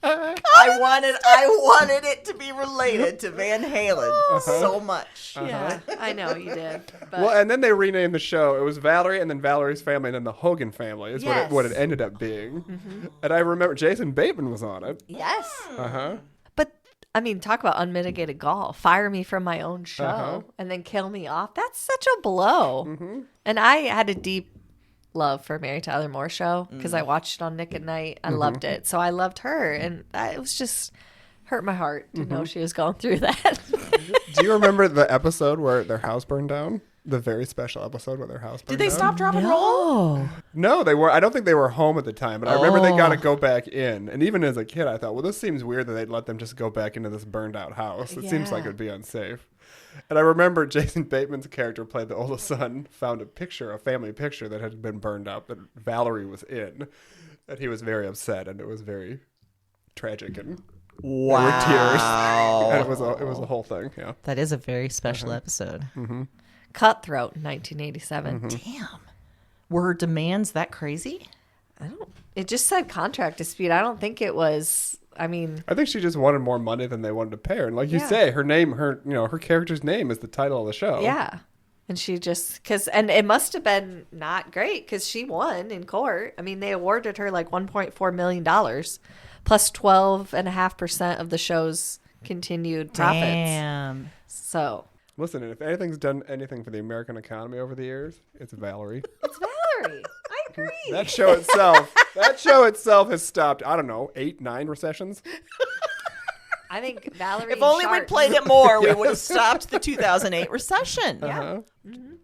I wanted it to be related to Van Halen so much. Yeah, I know you did. But Well, and then they renamed the show. It was Valerie, and then Valerie's Family, and then the Hogan Family is Yes. what it ended up being. And I remember Jason Bateman was on it. yes. Uh-huh. But, I mean, talk about unmitigated gall. Fire me from my own show Uh-huh. and then kill me off. That's such a blow. And I had a deep love for Mary Tyler Moore show because I watched it on Nick at Night. I loved it. So I loved her. And it was just hurt my heart to know she was going through that. Do you remember the episode where their house burned down? The very special episode where their house burned Did they down? stop, drop, and roll? Oh. No, they were. I don't think they were home at the time, but I remember they got to go back in. And even as a kid, I thought, well, this seems weird that they'd let them just go back into this burned out house. It seems like Yeah. it'd be unsafe. And I remember Jason Bateman's character played the oldest son, found a family picture that had been burned up that Valerie was in. And he was very upset, and it was very tragic, and there were tears. And it was a whole thing, yeah. That is a very special episode. Cutthroat in 1987. Damn. Were her demands that crazy? It just said contract dispute. I don't think it was. I mean, I think she just wanted more money than they wanted to pay her. And like you Yeah. say, her character's name is the title of the show. yeah. And she just, and it must have been not great because she won in court. I mean, they awarded her like $1.4 million plus 12.5% of the show's continued profits. Damn. So Listen, and if anything's done anything for the American economy over the years, it's Valerie. it's Valerie. I agree. That show itself has stopped, I don't know, 8, 9 recessions. I think Valerie. If only Sharp- we'd played it more, we would have stopped the 2008 recession. Uh-huh.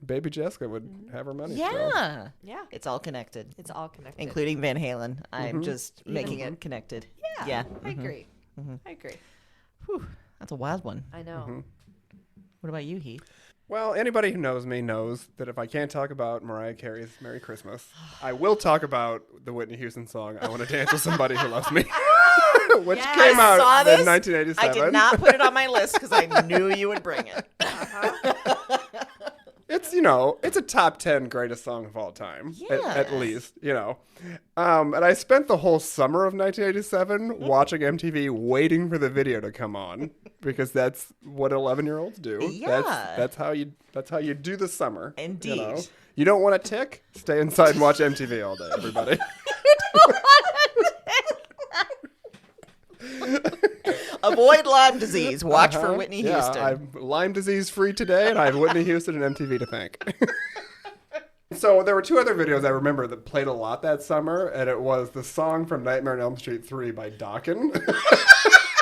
Baby Jessica would have her money. still. Yeah. Yeah. It's all connected, It's all connected. including Van Halen. I'm just making it connected. Yeah. I agree. I agree. Whew. That's a wild one. I know. What about you, Heath? Well, anybody who knows me knows that if I can't talk about Mariah Carey's Merry Christmas, I will talk about the Whitney Houston song, I Want to Dance with Somebody Who Loves Me, which Yes. came I out saw in this. 1987. I did not put it on my list because I knew you would bring it. It's, it's a top 10 greatest song of all time, at least, And I spent the whole summer of 1987 watching MTV waiting for the video to come on because that's what 11-year-olds do. Yeah. That's how you do the summer. Indeed. You don't want to tick? Stay inside and watch MTV all day, everybody. Avoid Lyme disease. Watch for Whitney Houston. Yeah, I'm Lyme disease free today, and I have Whitney Houston and MTV to thank. So there were 2 other videos I remember that played a lot that summer, and it was the song from Nightmare on Elm Street 3 by Dokken.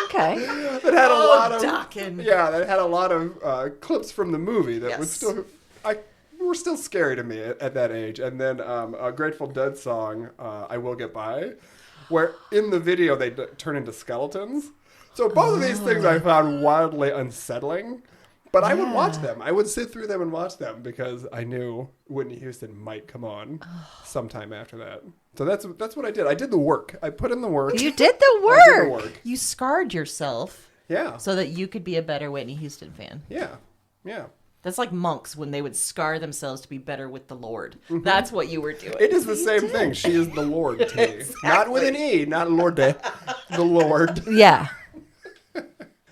Okay. That had a lot of Dockin. yeah, that had a lot of clips from the movie that was Yes. still were still scary to me at that age. And then a Grateful Dead song, "I Will Get By," where in the video they turn into skeletons. So both of these things I found wildly unsettling. But I would watch them. I would sit through them and watch them because I knew Whitney Houston might come on sometime after that. So that's what I did. I did the work. I put in the work. You did the I did the work. work. You scarred yourself Yeah. so that you could be a better Whitney Houston fan. Yeah. Yeah. That's like monks when they would scar themselves to be better with the Lord. That's what you were doing. It is the same thing. She is the Lord to me. Not with an E, not Lorde. The Lord. Yeah.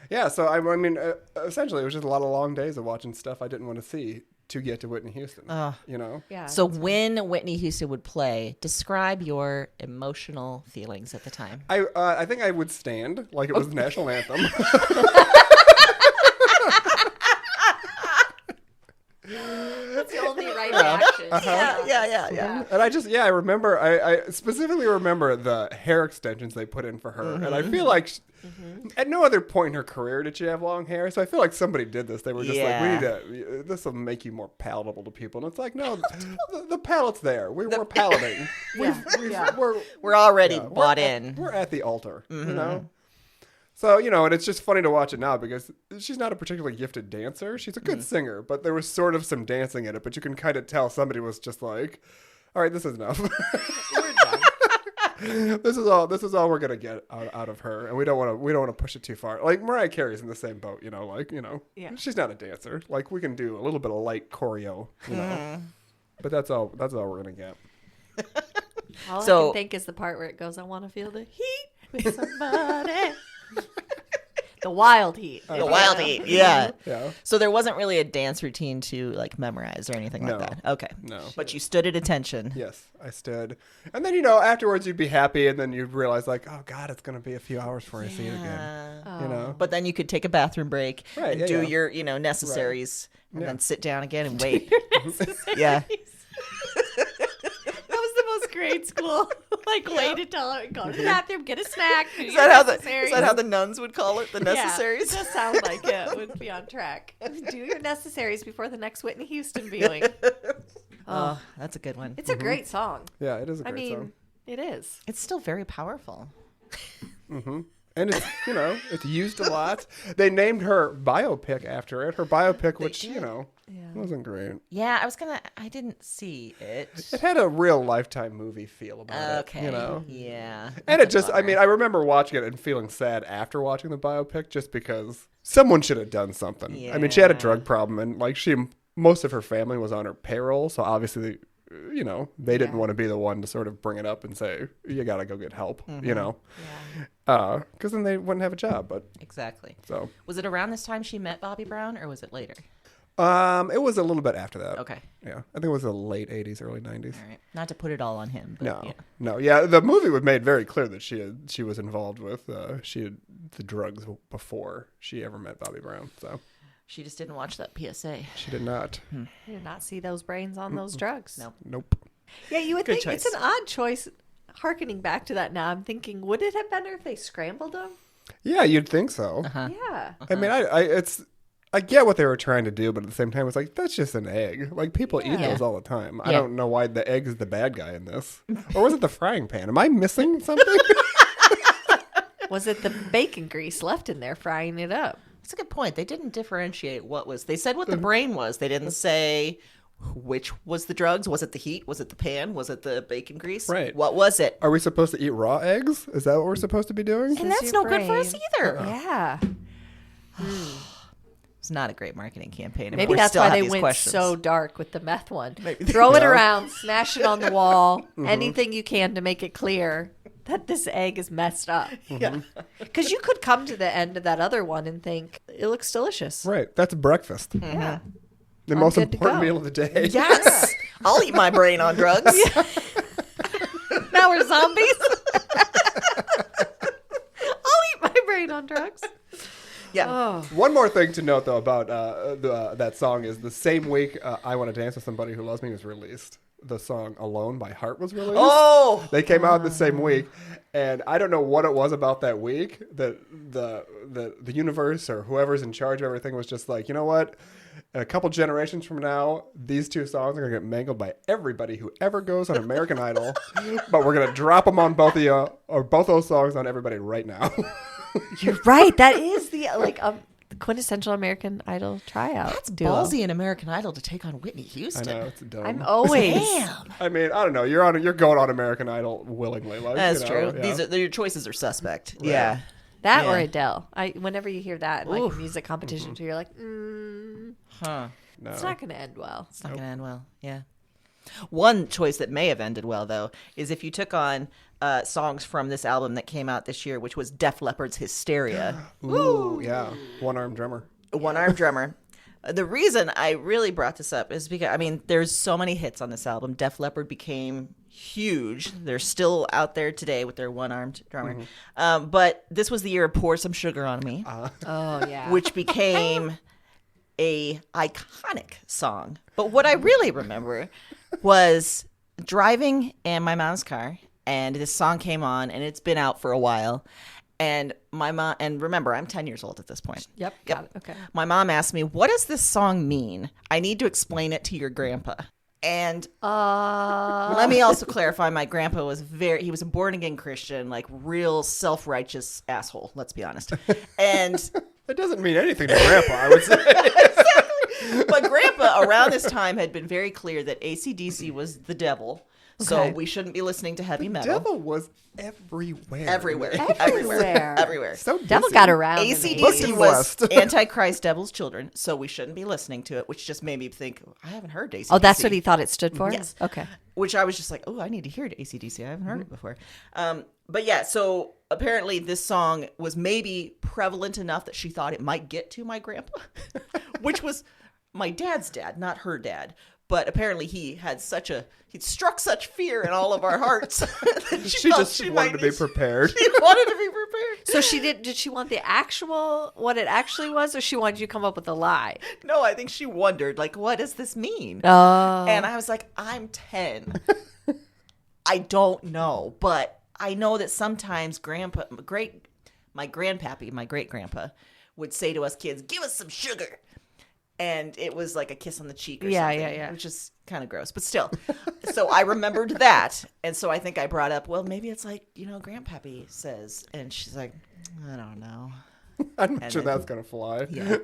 Yeah, so I mean, essentially, it was just a lot of long days of watching stuff I didn't want to see to get to Whitney Houston. You know? Yeah. So when Whitney Houston would play, describe your emotional feelings at the time. I think I would stand like it was the national anthem. That's the only right reaction. Yeah. And I remember, I specifically remember the hair extensions they put in for her. And I feel like at no other point in her career did she have long hair. So I feel like somebody did this. They were just like, we need to, this will make you more palatable to people. And it's like, no, the palate's there. We're palating. We're already we're bought in. We're at the altar, you know? So, you know, and it's just funny to watch it now because she's not a particularly gifted dancer. She's a good singer, but there was sort of some dancing in it. But you can kind of tell somebody was just like, all right, this is enough. We're done. This is all we're gonna get out of her, and we don't want to push it too far. Like Mariah Carey's in the same boat, you know. Like, you know, she's not a dancer. Like, we can do a little bit of light choreo, you know. But that's all we're gonna get. All I can think is the part where it goes, I want to feel the heat with somebody. The wild heat. The wild heat, yeah. Yeah. So there wasn't really a dance routine to like memorize or anything like that. Okay. No. But you stood at attention. Yes, I stood. And then, you know, afterwards you'd be happy, and then you'd realize, like, oh, God, it's going to be a few hours before I see it again. You know? But then you could take a bathroom break and do your, you know, necessaries and then sit down again and wait. Yeah. That was the most grade school, like, way to tell her, go to the bathroom, get a snack. Is that how the nuns would call it? The necessaries? Yeah, it does sound like it would be on track. Do your necessaries before the next Whitney Houston viewing. Oh, that's a good one. It's a great song. Yeah, it is a great song. It is. It's still very powerful. And it's, you know, it's used a lot. They named her biopic after it. Her biopic, which, you know, wasn't great. Yeah, I didn't see it. It had a real Lifetime movie feel about it, you know? Yeah. And it just, I mean, I remember watching it and feeling sad after watching the biopic just because someone should have done something. Yeah. I mean, she had a drug problem, and, like, most of her family was on her payroll, so obviously, you know, they didn't want to be the one to sort of bring it up and say, you got to go get help, you know? Because then they wouldn't have a job, but... Exactly. So... Was it around this time she met Bobby Brown, or was it later? It was a little bit after that. Okay. Yeah. I think it was the late 80s, early 90s. All right. Not to put it all on him, but No. Yeah, the movie was made very clear that she was involved with the drugs before she ever met Bobby Brown. So she just didn't watch that PSA. she did not. You did not see those brains on those drugs. No. Nope. Yeah, you would Good think choice. it's an odd choice. Harkening back to that now, I'm thinking, would it have been her if they scrambled them? Yeah, you'd think so. Yeah. I mean, I get what they were trying to do, but at the same time, it's like, that's just an egg. Like, people eat those all the time. I don't know why the egg is the bad guy in this. Or was it the frying pan? Am I missing something? Was it the bacon grease left in there frying it up? That's a good point. They didn't differentiate what was. They said what the brain was. They didn't say which was the drugs. Was it the heat? Was it the pan? Was it the bacon grease? Right. What was it? Are we supposed to eat raw eggs? Is that what we're supposed to be doing? And that's no good for us either. Yeah. It's not a great marketing campaign. And Maybe we that's still why have they these went questions. so dark with the meth one. Throw it around, smash it on the wall, Mm-hmm. anything you can to make it clear that this egg is messed up. Yeah. Because you could come to the end of that other one and think, it looks delicious. Right. That's breakfast. Yeah. The I'm most good to important go. meal of the day. Yes. I'll eat my brain on drugs. Now we're zombies. I'll eat my brain on drugs. Yeah. Oh. One more thing to note, though, about that song is the same week I Want to Dance with Somebody Who Loves Me was released. The song Alone by Heart was released. Oh. They came out the same week. And I don't know what it was about that week that the universe or whoever's in charge of everything was just like, you know what? In a couple generations from now, these two songs are going to get mangled by everybody who ever goes on American Idol. But we're going to drop them on both of you, or both those songs on everybody right now. You're right. That is the quintessential American Idol tryout. That's duo. ballsy in American Idol to take on Whitney Houston. I know, it's dumb. I'm always. Damn. I mean, I don't know. You're going on American Idol willingly. Like, That's you true. know, yeah. Your choices are suspect. Right. Yeah. That Yeah. or Adele. Whenever you hear that in like Oof. a music competition, too, you're like, Huh. No. it's not going to end well. It's not going to end well. Yeah. One choice that may have ended well, though, is if you took on songs from this album that came out this year, which was Def Leppard's Hysteria. Ooh, yeah. One-armed drummer. One-armed drummer. The reason I really brought this up is because, I mean, there's so many hits on this album. Def Leppard became huge. They're still out there today with their one-armed drummer. But this was the year of Pour Some Sugar on Me, Oh, yeah. which became a iconic song. But what I really remember was driving in my mom's car, and this song came on, and it's been out for a while. And my mom, and remember, I'm 10 years old at this point. Yep. Got it. Okay. My mom asked me, "What does this song mean? I need to explain it to your grandpa." And let me also clarify, my grandpa was he was a born-again Christian, like real self-righteous asshole, let's be honest. And That doesn't mean anything to Grandpa, I would say. but Grandpa, around this time, had been very clear that AC/DC was the devil. So Okay. we shouldn't be listening to heavy metal. Devil was everywhere. Everywhere. Everywhere. Everywhere. So Devil dizzy. got around. AC/DC Look was blessed. Antichrist, Devil's Children, so we shouldn't be listening to it, which just made me think, I haven't heard AC/DC. Oh, that's what he thought it stood for? Yes. Okay. Which I was just like, oh, I need to hear it, AC/DC. I haven't heard it before. But yeah, so apparently this song was maybe prevalent enough that she thought it might get to my grandpa, which was my dad's dad, not her dad. But apparently he'd struck such fear in all of our hearts that She just wanted to be prepared. She wanted to be prepared. So did she want what it actually was, or she wanted you to come up with a lie? No, I think she wondered, like, what does this mean? Oh. And I was like, I'm 10. I don't know, but I know that sometimes my grandpappy, my great grandpa, would say to us kids, "Give us some sugar." And it was like a kiss on the cheek or something. Yeah. Which is kind of gross, but still. So I remembered that. And so I think I brought up, well, maybe it's like, Grandpappy says. And she's like, I don't know. I'm not sure that's going to fly. Yeah.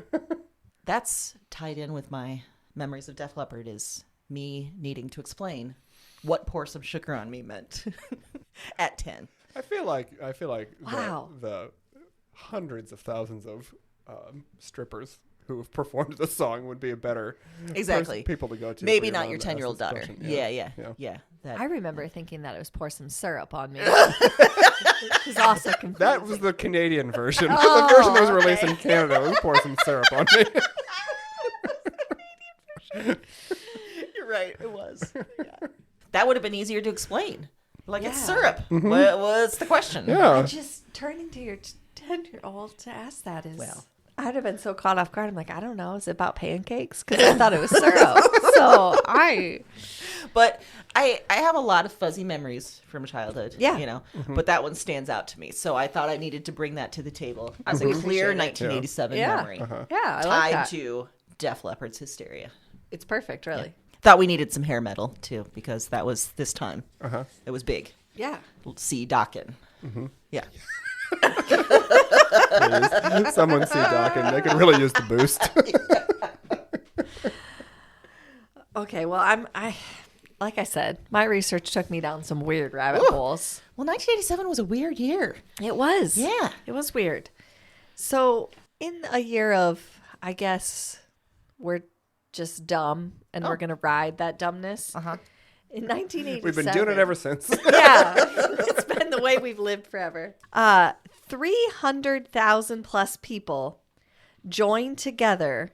That's tied in with my memories of Def Leppard, is me needing to explain what Pour Some Sugar on Me meant at 10. I feel like Wow. the hundreds of thousands of strippers who have performed the song would be a better people to go to. Maybe for not your mom to ask 10-year-old this daughter. question. Yeah. I remember thinking that it was pour some syrup on me. Which is also confusing. That was the Canadian version. The version that was released in Canada was pour some syrup on me. You're right. It was. Yeah. That would have been easier to explain. Like, it's Yeah. syrup. Mm-hmm. What's the question? Yeah. Just turning to your 10-year-old to ask that is... Well. I'd have been so caught off guard. I'm like, I don't know. Is it about pancakes? Because I thought it was syrup. But I have a lot of fuzzy memories from childhood. Yeah. Mm-hmm. But that one stands out to me. So I thought I needed to bring that to the table as a clear 1987 memory. Yeah, I like Tied that. to Def Leppard's Hysteria. It's perfect, really. Thought we needed some hair metal, too, because that was this time. Uh-huh. It was big. Yeah. See Dokken. Mm-hmm. Yeah. Please. Someone see Dokken. They could really use the boost. Okay, well, I like I said, my research took me down some weird rabbit holes. Well, 1987 was a weird year. It was. Yeah. It was weird. So, in a year of, I guess, we're just dumb and we're going to ride that dumbness. Uh-huh. In 1987. We've been doing it ever since. Yeah. It's been the way we've lived forever. 300,000 plus people joined together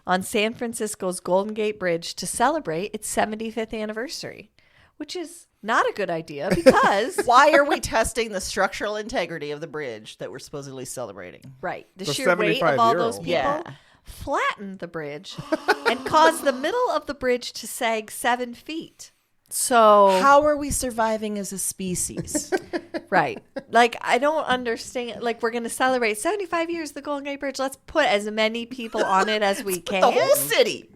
on San Francisco's Golden Gate Bridge to celebrate its 75th anniversary, which is not a good idea because... Why are we testing the structural integrity of the bridge that we're supposedly celebrating? Right. The The sheer weight of all those 75-year-old. people Yeah. flattened the bridge and caused the middle of the bridge to sag 7 feet. So How are we surviving as a species? right. Like, I don't understand. Like, we're going to celebrate 75 years of the Golden Gate Bridge. Let's put as many people on it as we can. The whole city.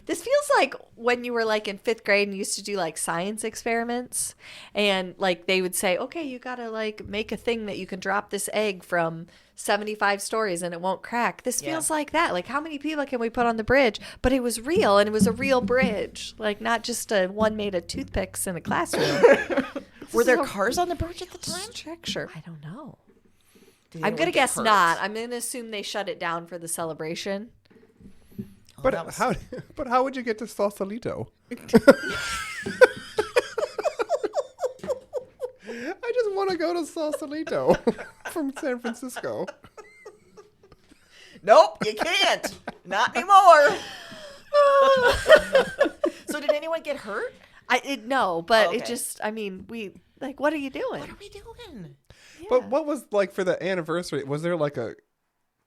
This feels like when you were like in 5th grade and you used to do like science experiments, and like they would say, okay, you got to like make a thing that you can drop this egg from 75 stories and it won't crack. This feels like that. Like, how many people can we put on the bridge? But it was real, and it was a real bridge. Like, not just a one made of toothpicks in a classroom. Were there cars on the bridge at the time? Structure. I don't know. Did I'm anyone going to get guess hurt? not. I'm going to assume they shut it down for the celebration. But that was- how would you get to Sausalito? I just want to go to Sausalito from San Francisco. Nope, you can't. Not anymore. So did anyone get hurt? No, but Okay. it just, I mean, what are you doing? What are we doing? But what was like for the anniversary? Was there like a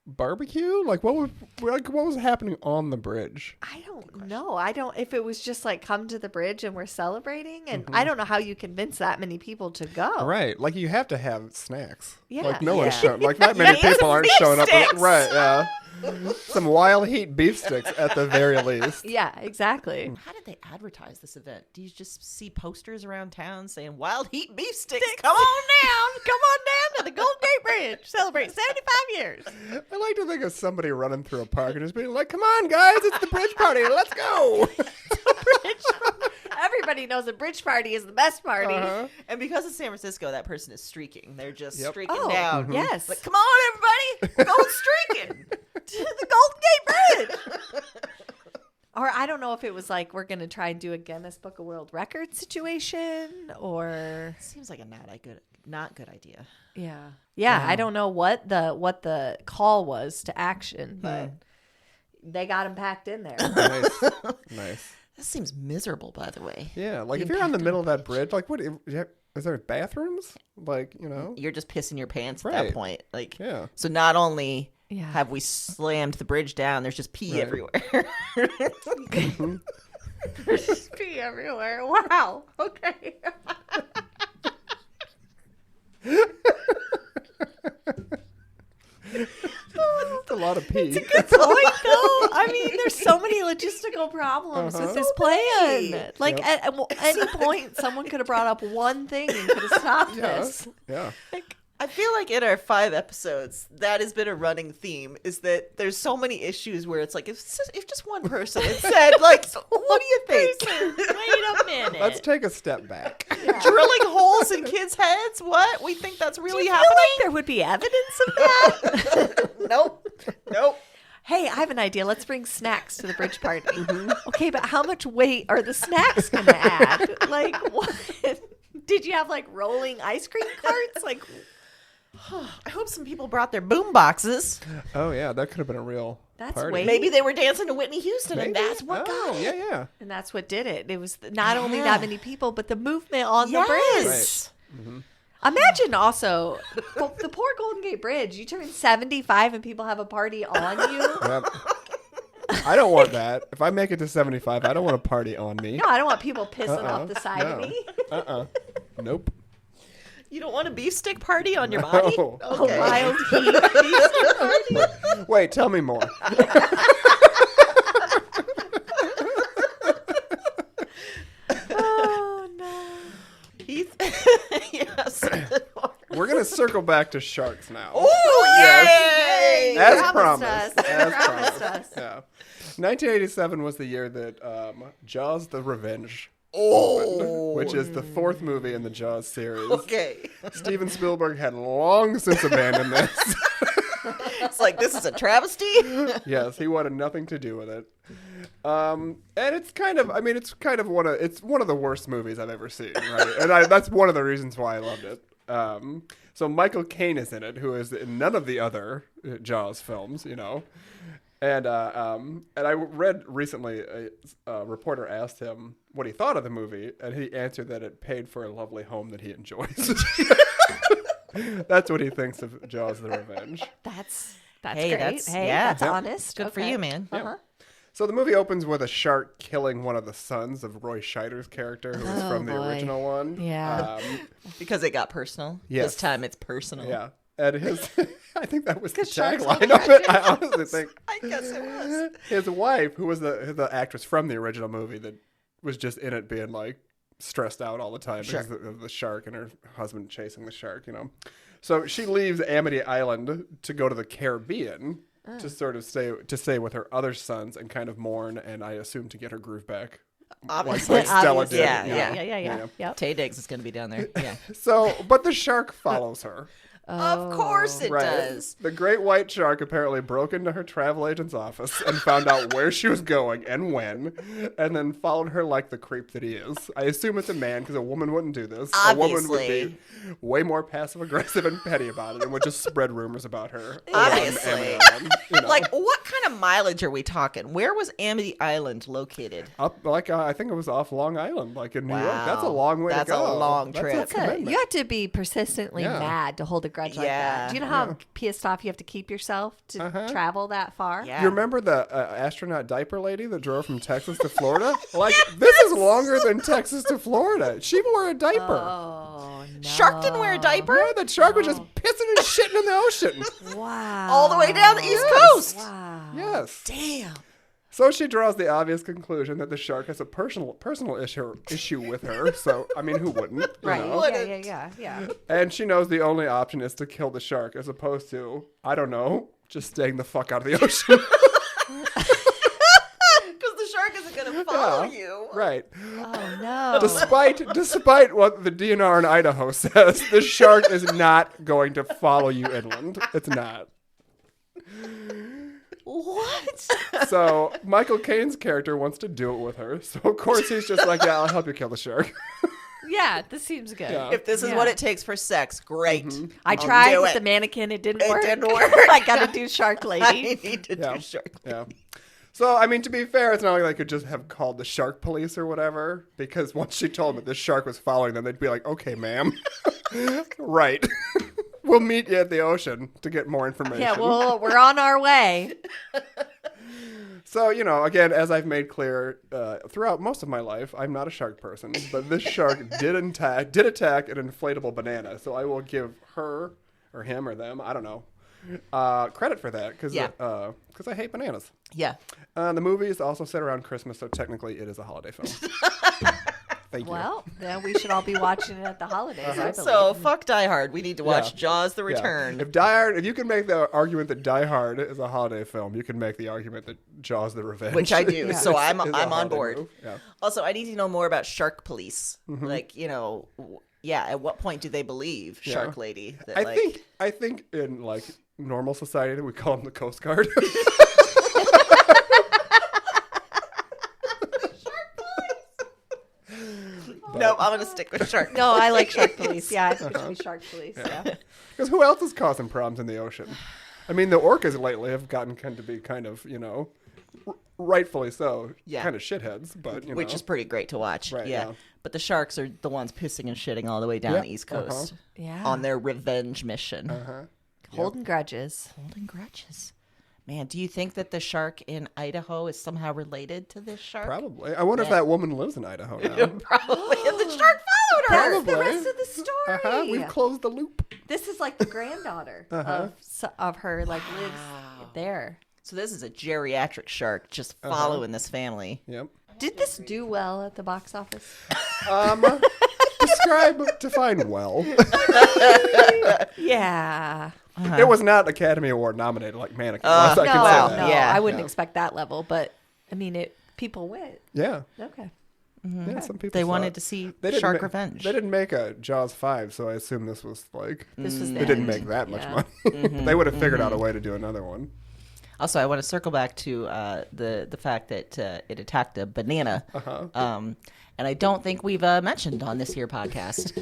barbecue? Like what was happening on the bridge? I don't know. I don't, if it was just like come to the bridge and we're celebrating, and I don't know how you convince that many people to go. Right, like you have to have snacks. Yeah. Like no one's Yeah. showing. Like not many Yeah, people aren't beef showing up. sticks. Right, yeah. Some wild heat beef sticks at the very least. Yeah, exactly. How did they advertise this event? Do you just see posters around town saying "Wild Heat Beef Sticks"? Come on down. Come on down to the Golden Gate Bridge. Celebrate 75 years. I like to think of somebody running through a park and just being like, "Come on, guys, it's the bridge party. Let's go." Everybody knows a bridge party is the best party. Uh-huh. And because it's San Francisco, that person is streaking. They're just Yep. streaking Oh, down. yes. Like, come on, everybody. We're going streaking to the Golden Gate Bridge. Or I don't know if it was like we're going to try and do a Guinness Book of World Records situation, or Seems like a not good idea. yeah. I don't know what the call was to action, but they got him packed in there. Nice. That seems miserable, by the way. Yeah, like if you're on the middle of that bridge, like what? Is there bathrooms? Like You're just pissing your pants at Right. that point. Like, Yeah. So not only Yeah. have we slammed the bridge down, there's just pee Right. everywhere. There's pee everywhere. Wow. Okay. It's a lot of pee. Point though. I mean, there's so many logistical problems with this plan. Like at any point, someone could have brought up one thing and could have stopped this. Yeah. I feel like in our 5 episodes, that has been a running theme, is that there's so many issues where it's like, if just one person had said, like, what do you think? Wait a minute. Let's take a step back. Drilling holes in kids' heads? What? We think that's really Do you feel happening? like there would be evidence of that? Nope. Hey, I have an idea. Let's bring snacks to the bridge party. Okay, but how much weight are the snacks going to add? Like, what? Did you have like rolling ice cream carts? Like, I hope some people brought their boom boxes. Oh yeah, that could have been a real That's party. way- Maybe they were dancing to Whitney Houston, Maybe? and that's what Oh, got it. yeah. and that's what did it. It was not only that many people, but the movement on the bridge. Yes. Imagine also the poor Golden Gate Bridge. You turn 75 and people have a party on you. Yep. I don't want that. If I make it to 75, I don't want a party on me. No, I don't want people pissing off the side of no. me. Nope. You don't want a beef stick party on your body? No. Okay. A wild heat. Wait, tell me more. Oh no. Yes. We're gonna circle back to sharks now. Oh, yay! As promised promised. us. As Promised promised. us. Yeah. 1987 was the year that Jaws: The Revenge Oh. which is the 4th movie in the Jaws series. Okay. Steven Spielberg had long since abandoned this. It's like, this is a travesty? Yes, he wanted nothing to do with it. And it's kind of, it's one of the worst movies I've ever seen, right? And that's one of the reasons why I loved it. So Michael Caine is in it, who is in none of the other Jaws films, you know. And I read recently a reporter asked him what he thought of the movie, and he answered that it paid for a lovely home that he enjoys. That's what he thinks of Jaws: The Revenge. That's Hey, great. that's- Hey, yeah. that's Yep. honest. Good for Okay. you, man. Uh-huh. So the movie opens with a shark killing one of the sons of Roy Scheider's character, who was from the boy. original one. Yeah. Because it got personal. Yes. This time it's personal. Yeah. And his, I think that was the sharks tagline of it. I honestly think. I guess it was. His wife, who was the actress from the original movie that was just in it being like stressed out all the time because of the shark and her husband chasing the shark, you know. So she leaves Amity Island to go to the Caribbean to sort of stay with her other sons and kind of mourn, and I assume to get her groove back. Obviously. Like Stella did. Yeah, you know. Yeah. Yep. Tay Diggs is going to be down there. Yeah. So, but the shark follows her. Of course it Right. does. The great white shark apparently broke into her travel agent's office and found out where she was going and when, and then followed her like the creep that he is. I assume it's a man because a woman wouldn't do this. Obviously. A woman would be way more passive aggressive and petty about it and would just spread rumors about her. Obviously. around Amity Island, you know. Like, what kind of mileage are we talking? Where was Amity Island located? Up, like I think it was off Long Island, like in New York. That's a Wow. long way That's to go. a long trip. commitment. You have to be persistently Yeah. mad to hold a grudge like Yeah. that. Do you know how pissed off you have to keep yourself to travel that far? Yeah. You remember the astronaut diaper lady that drove from Texas to Florida? Like, this is longer than Texas to Florida. She wore a diaper. Oh, no. Shark didn't wear a diaper? Yeah, the shark was just pissing and shitting in the ocean. Wow. All the way down the East Coast. Wow. Yes. Damn. So she draws the obvious conclusion that the shark has a personal issue with her. So, I mean, who wouldn't? you Right. know? Yeah. And she knows the only option is to kill the shark as opposed to, I don't know, just staying the fuck out of the ocean. Because the shark isn't going to follow Yeah. you. Right. Oh, no. Despite what the DNR in Idaho says, the shark is not going to follow you inland. It's not. What? So Michael Caine's character wants to do it with her. So of course he's just like, yeah, I'll help you kill the shark. Yeah, this seems good. Yeah. If this is what it takes for sex, great. I I'll tried do with it. the mannequin. It didn't It work. didn't work. I got to do Shark I Lady. need to Yeah. do shark. Yeah. So, I mean, to be fair, it's not like they could just have called the shark police or whatever, because once she told them that this shark was following them, they'd be like, okay, ma'am. Right. We'll meet you at the ocean to get more information. Yeah, well, we're on our way. So, you know, again, as I've made clear throughout most of my life, I'm not a shark person, but this shark did attack an inflatable banana. So I will give her or him or them, I don't know, credit for that because I hate bananas. Yeah. The movie is also set around Christmas, so technically it is a holiday film. Thank you. Well, then we should all be watching it at the holidays, I believe. So, fuck Die Hard. We need to watch Yeah. Jaws the Yeah. Return. If you can make the argument that Die Hard is a holiday film, you can make the argument that Jaws the Revenge, Which I do. So is I'm a on holiday board. move. Yeah. Also, I need to know more about Shark Police. Mm-hmm. Like, you know, at what point do they believe Shark Lady? That, I think in like normal society we call them the Coast Guard. No, I'm going to stick with Shark. No, I like Shark Police. Yeah, I think it should be Shark Police. Yeah. Because who else is causing problems in the ocean? I mean, the orcas lately have gotten to be kind of, you know, rightfully so, kind of shitheads, but you know, Which is pretty great to watch. Right, yeah. yeah. But the sharks are the ones pissing and shitting all the way down Yeah, the East Coast Yeah. on their revenge mission. Holding grudges. Holding grudges. Man, do you think that the shark in Idaho is somehow related to this shark? probably. I wonder if that woman lives in Idaho now. Probably. And the shark followed her. That's the Probably. rest of the story. We've closed the loop. This is like the granddaughter of her, like lives there. So this is a geriatric shark just following this family. Yep. Did this do well at the box office? Define well. Yeah. It was not Academy Award nominated like Mannequin. was. I can say that. No, Yeah. I wouldn't expect that level, but I mean, people went. Yeah. Okay. Yeah, some people They saw wanted it. to see They didn't shark ma- revenge. They didn't make a Jaws 5, so I assume this was like This was the they didn't end. make that much Yeah. money. They would have figured out a way to do another one. Also, I want to circle back to the fact that it attacked a banana. And I don't think we've mentioned on this here podcast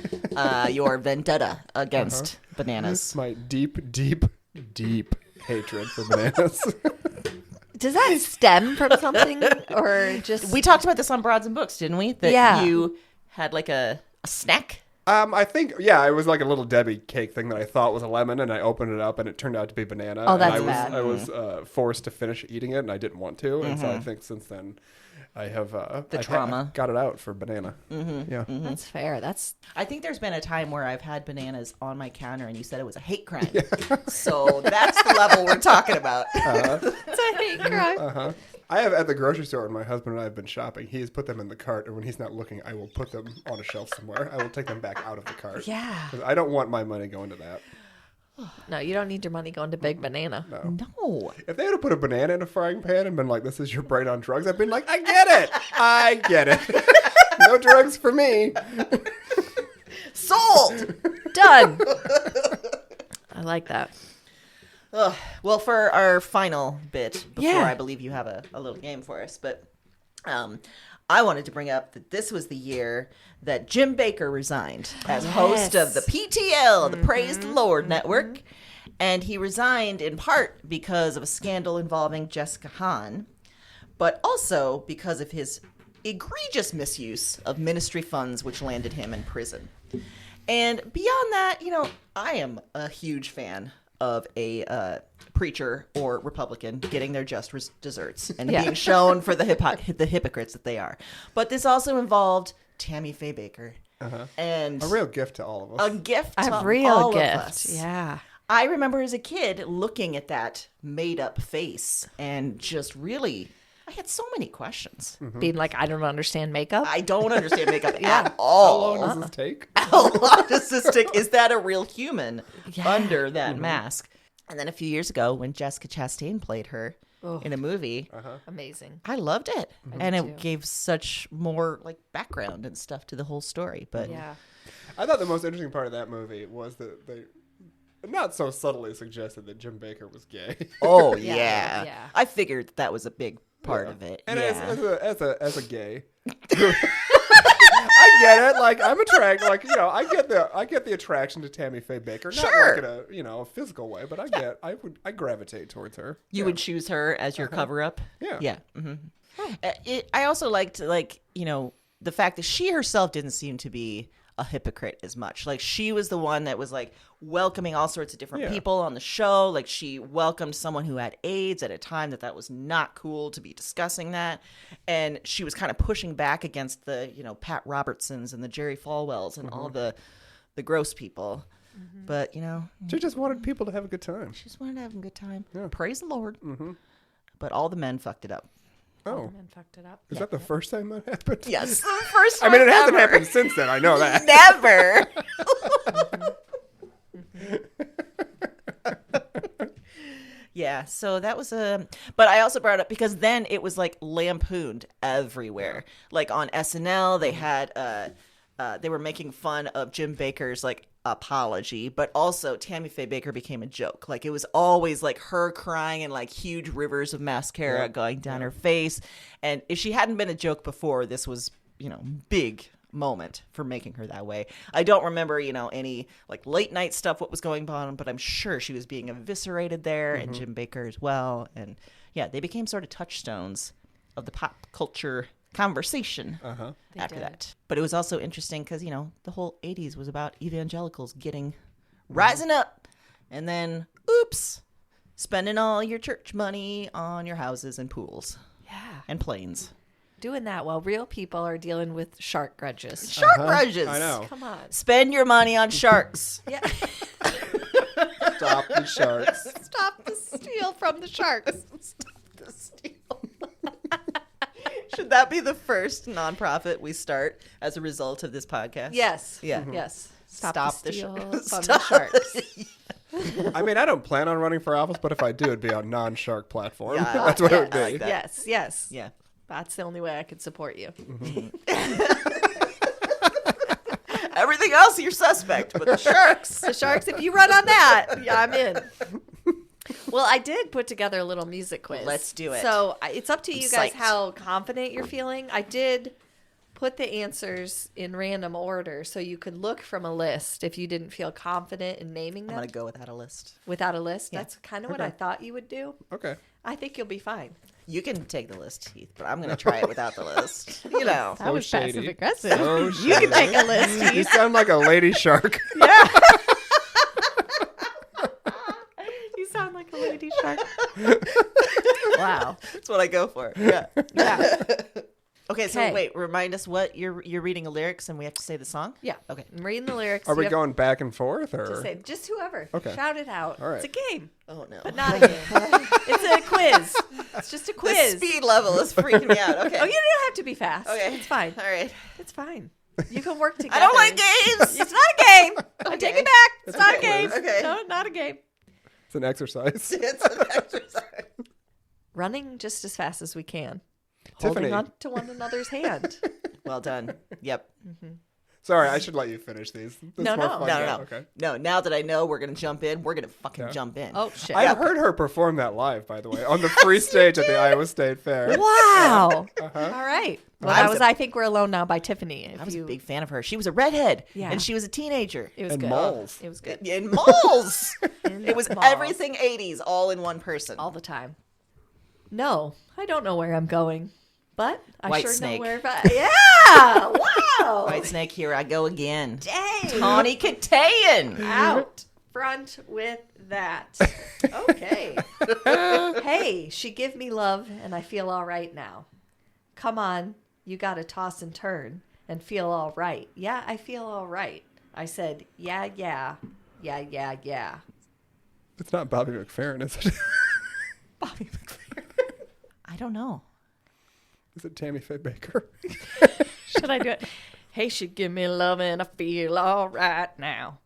your vendetta against bananas. My deep, deep, deep hatred for bananas. Does that stem from something or just We talked about this on Broads and Books, didn't we? That Yeah. you had like a snack I think, it was like a little Debbie cake thing that I thought was a lemon, and I opened it up, and it turned out to be banana. Oh, that's and bad. I was forced to finish eating it, and I didn't want to, and so I think since then I have trauma. got it out for banana. Yeah, That's fair. I think there's been a time where I've had bananas on my counter and you said it was a hate crime. So that's the level we're talking about. It's a hate crime. I have at the grocery store when my husband and I have been shopping. He has put them in the cart, and when he's not looking, I will put them on a shelf somewhere. I will take them back out of the cart. Yeah. 'Cause I don't want my money going to that. No, you don't need your money going to Big Banana. No. If they had put a banana in a frying pan and been like, "This is your brain on drugs," I've been like, "I get it. No drugs for me." Sold. Done. I like that. Ugh. Well, for our final bit, before Yeah. I believe you have a little game for us, but I wanted to bring up that this was the year that Jim Baker resigned as host of the PTL, the Praise the Lord Network. And he resigned in part because of a scandal involving Jessica Hahn, but also because of his egregious misuse of ministry funds, which landed him in prison. And beyond that, I am a huge fan of a preacher or Republican getting their just desserts and being shown for the hypocrites that they are. But this also involved Tammy Faye Baker. And A real gift to all of us. a gift to A real all gift. of us. Yeah. I remember as a kid looking at that made-up face and just really, I had so many questions. Being like, I don't understand makeup. I don't understand makeup at How all. long does this take? How long does this take? Is that a real human under that mask? And then a few years ago, when Jessica Chastain played her in a movie, Amazing. I loved it, and did it too. gave such more background and stuff to the whole story. But Yeah. I thought the most interesting part of that movie was that they not so subtly suggested that Jim Baker was gay. oh Yeah, yeah. yeah. I figured that was a big part of it. And yeah. as a gay, I get it. Like I'm attracted. I get the attraction to Tammy Faye Baker. Not Sure. like in a physical way, but I gravitate towards her. You would choose her as your cover-up? Yeah. Yeah. I also liked, the fact that she herself didn't seem to be a hypocrite as much. Like, she was the one that was, welcoming all sorts of different people on the show. Like, she welcomed someone who had AIDS at a time that was not cool to be discussing that. And she was kind of pushing back against the, Pat Robertsons and the Jerry Falwells and all the gross people. But, She just wanted people to have a good time. she just wanted to have a good time. Yeah. Praise the Lord. But all the men fucked it up. Oh, And fucked it up. is that the first time that happened? Yes. First I mean, it time hasn't ever. happened since then. I know that. Never. Yeah, so that was but I also brought it up because then it was lampooned everywhere. Like on SNL, they had they were making fun of Jim Baker's apology, but also Tammy Faye Baker became a joke. It was always her crying and huge rivers of mascara going down her face. And if she hadn't been a joke before, this was, big moment for making her that way. I don't remember, any late night stuff, what was going on, but I'm sure she was being eviscerated there and Jim Baker as well. And yeah, they became sort of touchstones of the pop culture conversation after that. But it was also interesting because, the whole 80s was about evangelicals rising up and then, oops, spending all your church money on your houses and pools Yeah. and planes. Doing that while real people are dealing with shark grudges. Shark grudges. I know. Come on. Spend your money on sharks. Yeah. Stop the sharks. Stop the steal from the sharks. Stop the steal. Should that be the first nonprofit we start as a result of this podcast? Yes. Yeah. Yes. Stop the the steal sharks. from Stop the sharks. I mean, I don't plan on running for office, but if I do, it'd be on non-shark platform. Yeah, That's what it would be. I like that. Yes. Yes. Yeah. That's the only way I could support you. Everything else, you're suspect, but the sharks. The sharks, if you run on that, yeah, I'm in. Well, I did put together a little music quiz. Let's do it. So it's up to you guys psyched. how confident you're feeling. I did put the answers in random order so you could look from a list if you didn't feel confident in naming I'm them. going to go without a list. Without a list? Yeah. That's kind of what I thought you would do. Okay. I think you'll be fine. You can take the list, Heath, but I'm going to try it without the list. You know. That was shady. passive aggressive. So You can take a list. You sound like a lady shark. Yeah. You sound like a lady shark. Wow. That's what I go for. Yeah. Yeah. Okay, so Okay. wait, remind us what you're reading a lyrics and we have to say the song? Yeah. Okay. I'm reading the lyrics. Are we You have going back and forth, or to say just whoever. Okay. Shout it out. All right. It's a game, Oh no. but not a game. It's a quiz. It's just a The quiz. speed level is freaking me out. Okay. Oh, you don't have to be fast. Okay. It's fine. All right. It's fine. You can work together. I don't like games. It's not a game. I take Okay. it back. It's It's not a a game. quiz. Okay. No, not a game. it's an exercise? It's an exercise. Running just as fast as we can. Tiffany. Holding on to one another's hand. Well done. Yep. Sorry, I should let you finish these. This No, is more no. fun. No, Yeah, no, no. Okay. No, now that I know we're going to jump in, we're going to fucking Yeah. jump in. Oh, shit. I heard her perform that live, by the way, on the free stage at the Iowa State Fair. Wow. Uh-huh. All right. Well, I that was was a- I Think We're Alone Now by Tiffany. If I was you, a big fan of her. She was a redhead. Yeah. And she was a teenager. It was And good. moles. It was good. In malls. In It was malls. everything 80s all in one person. All the time. No, I don't know where I'm going, but I White sure snake. know where. Yeah! Wow! White Snake, here I go again. Dang! Tawny Katayan. Out front with that. Okay. Hey, she give me love, and I feel all right now. Come on, you got to toss and turn and feel all right. Yeah, I feel all right. I said, yeah, yeah, yeah, yeah, yeah. It's not Bobby McFerrin, is it? Bobby McFerrin. I don't know. Is it Tammy Faye Baker? Should I do it? Hey, she give me love, and I feel all right now.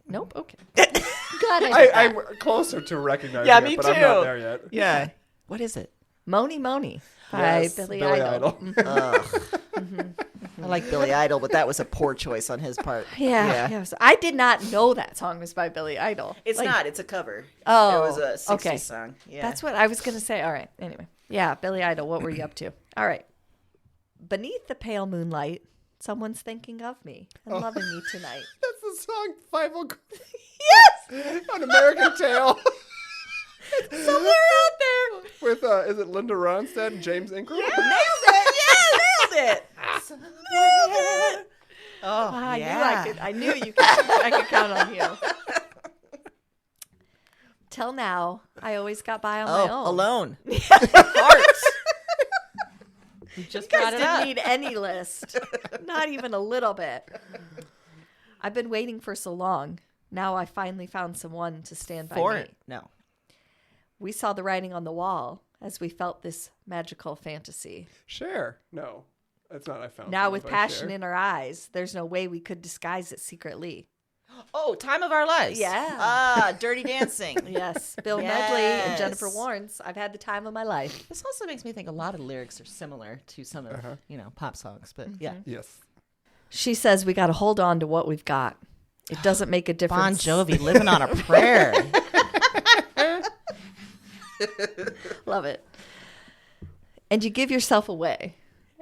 Nope. Okay. Glad I did I'm that. closer to recognizing Yeah, it, me but I'm not too. there yet. Yeah. What is it? Moni Moni by Yes, Billy Billy Idol. I like Billy Idol, but that was a poor choice on his part. Yeah. So I did not know that song was by Billy Idol. It's Like, not. It's a cover. Oh, It was a 60s okay. song. Yeah. That's what I was going to say. All right. Anyway. Yeah, Billy Idol, what were you up to? All right. Beneath the pale moonlight, someone's thinking of me and loving me tonight. That's the song Five Yes! on American Tail Somewhere out there. with is it Linda Ronstadt and James Ingram? Nailed it. Yeah, nailed it. Nailed it. Oh, I yeah. knew I could. I knew you could. I could count on you. Till now, I always got by on my own. alone. Hearts. You just Guys brought it didn't up. need any list. Not even a little bit. I've been waiting for so long. Now I finally found someone to stand by For me. it. No. We saw the writing on the wall as we felt this magical fantasy. Cher. No, that's not. I found. Now Someone with by passion Cher. in our eyes, there's no way we could disguise it secretly. Oh, Time of Our Lives. Yeah. Dirty Dancing. Yes, Bill Medley and Yes. Jennifer Warnes. I've had the time of my life. This also makes me think a lot of lyrics are similar to some of, pop songs. But yeah. Yes. She says we got to hold on to what we've got. It doesn't make a Bon difference. Jovi, Living on a Prayer. Love it. And you give yourself away.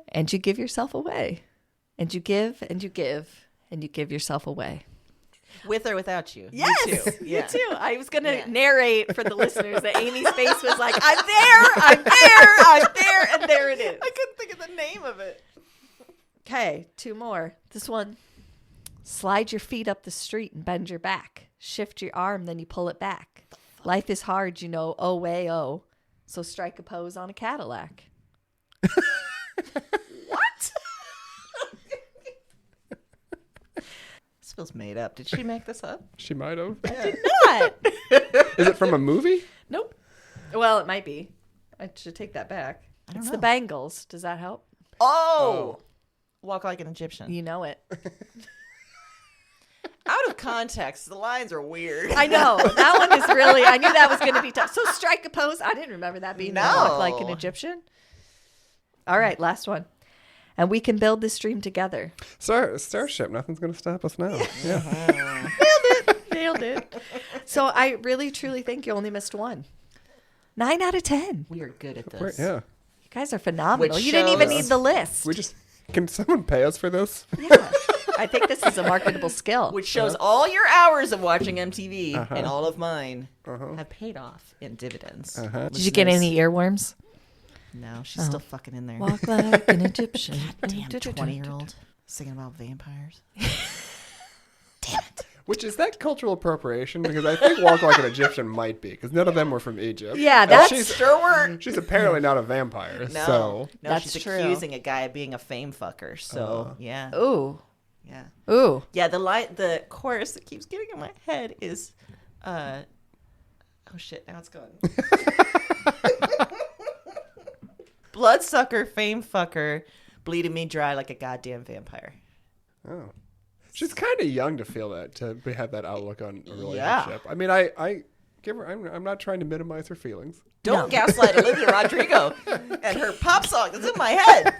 And you give yourself away. And you give and you give and you give yourself away. With or without you. Yes, You too. you too. I was going to Yeah. narrate for the listeners that Amy's face was like, I'm there, and there it is. I couldn't think of the name of it. Okay, two more. This one. Slide your feet up the street and bend your back. Shift your arm, then you pull it back. Life is hard, you know, oh way oh. So strike a pose on a Cadillac. What? This feels made up. Did she make this up? She might have. What? Is it from a movie? Nope. Well, it might be. I should take that back. don't It's know. the Bangles. Does that help? Oh. Walk like an Egyptian. You know it. Out of context, the lines are weird. I know. That one is really, I knew that was going to be tough. So strike a pose. I didn't remember that being No. walk like an Egyptian. All right, last one. And we can build this dream together. Starship. Nothing's gonna stop us now. Yeah. Nailed it. So I really, truly think you only missed one. 9 out of 10. We are good at this. Yeah. You guys are phenomenal. Which You didn't even shows- need the list. We just. Can someone pay us for this? Yeah. I think this is a marketable skill. Which shows all your hours of watching MTV and all of mine have paid off in dividends. Did you get any earworms? No, she's still fucking in there. Walk like an Egyptian. Damn 20-year-old singing about vampires. Damn it. Which is that cultural appropriation? Because I think Walk Like an Egyptian might be, because none of them were from Egypt. Yeah, And that's she's apparently not a vampire. No, So no, That's she's true. accusing a guy of being a fame fucker. So yeah, Ooh. yeah, Ooh. yeah. The chorus that keeps getting in my head is, oh shit, now it's gone. Bloodsucker, fame fucker, bleeding me dry like a goddamn vampire. oh. She's kind of young to feel that, to have that outlook on a relationship. Yeah. I mean, I give her. I'm not trying to minimize her feelings. Don't gaslight Olivia Rodrigo and her pop song that's in my head.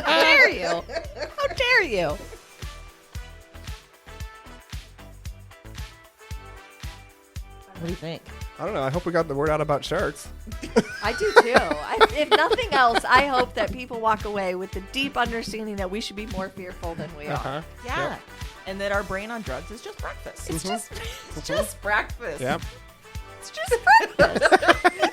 How dare you? How dare you? What do you think? I don't know. I hope we got the word out about sharks. I do too. If nothing else, I hope that people walk away with the deep understanding that we should be more fearful than we are. Yeah. Yep. And that our brain on drugs is just breakfast. It's Mhm. just breakfast. Yep. It's just breakfast.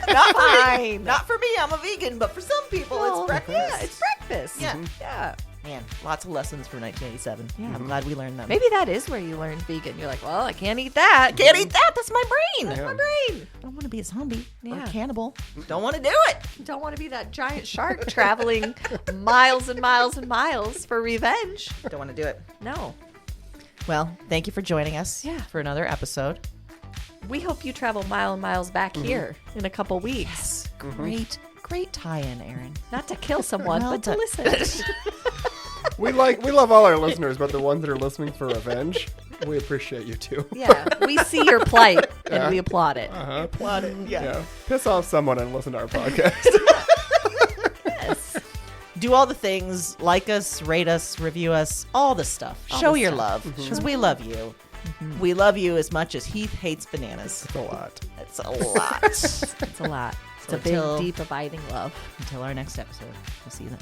Not for me. Fine. Not for me. I'm a vegan, but for some people, Well, it's breakfast. Yeah, it's breakfast. Yeah. Yeah. Man, lots of lessons for 1987. Yeah. I'm glad we learned them. Maybe that is where you learned vegan. You're like, well, I can't eat that. Can't eat that. That's my brain. Yeah. My brain. I don't want to be a zombie or Yeah. a cannibal. Don't want to do it. Don't want to be that giant shark traveling miles and miles and miles for revenge. Don't want to do it. No. Well, thank you for joining us Yeah. for another episode. We hope you travel mile and miles back here in a couple weeks. Great tie-in, Aaron. Not to kill someone, Well but to done. listen. We love all our listeners, but the ones that are listening for revenge, we appreciate you too. Yeah, we see your plight Yeah. and we applaud it. Uh-huh. Applaud it. Yeah. Piss off someone and listen to our podcast. Yes. Do all the things. Like us, rate us, review us, all the stuff. All Show the your stuff. love because we love you. We love you as much as Heath hates bananas. It's a lot. It's a lot. It's a lot. It's So a big, until- deep, abiding love. Until our next episode. We'll see you then.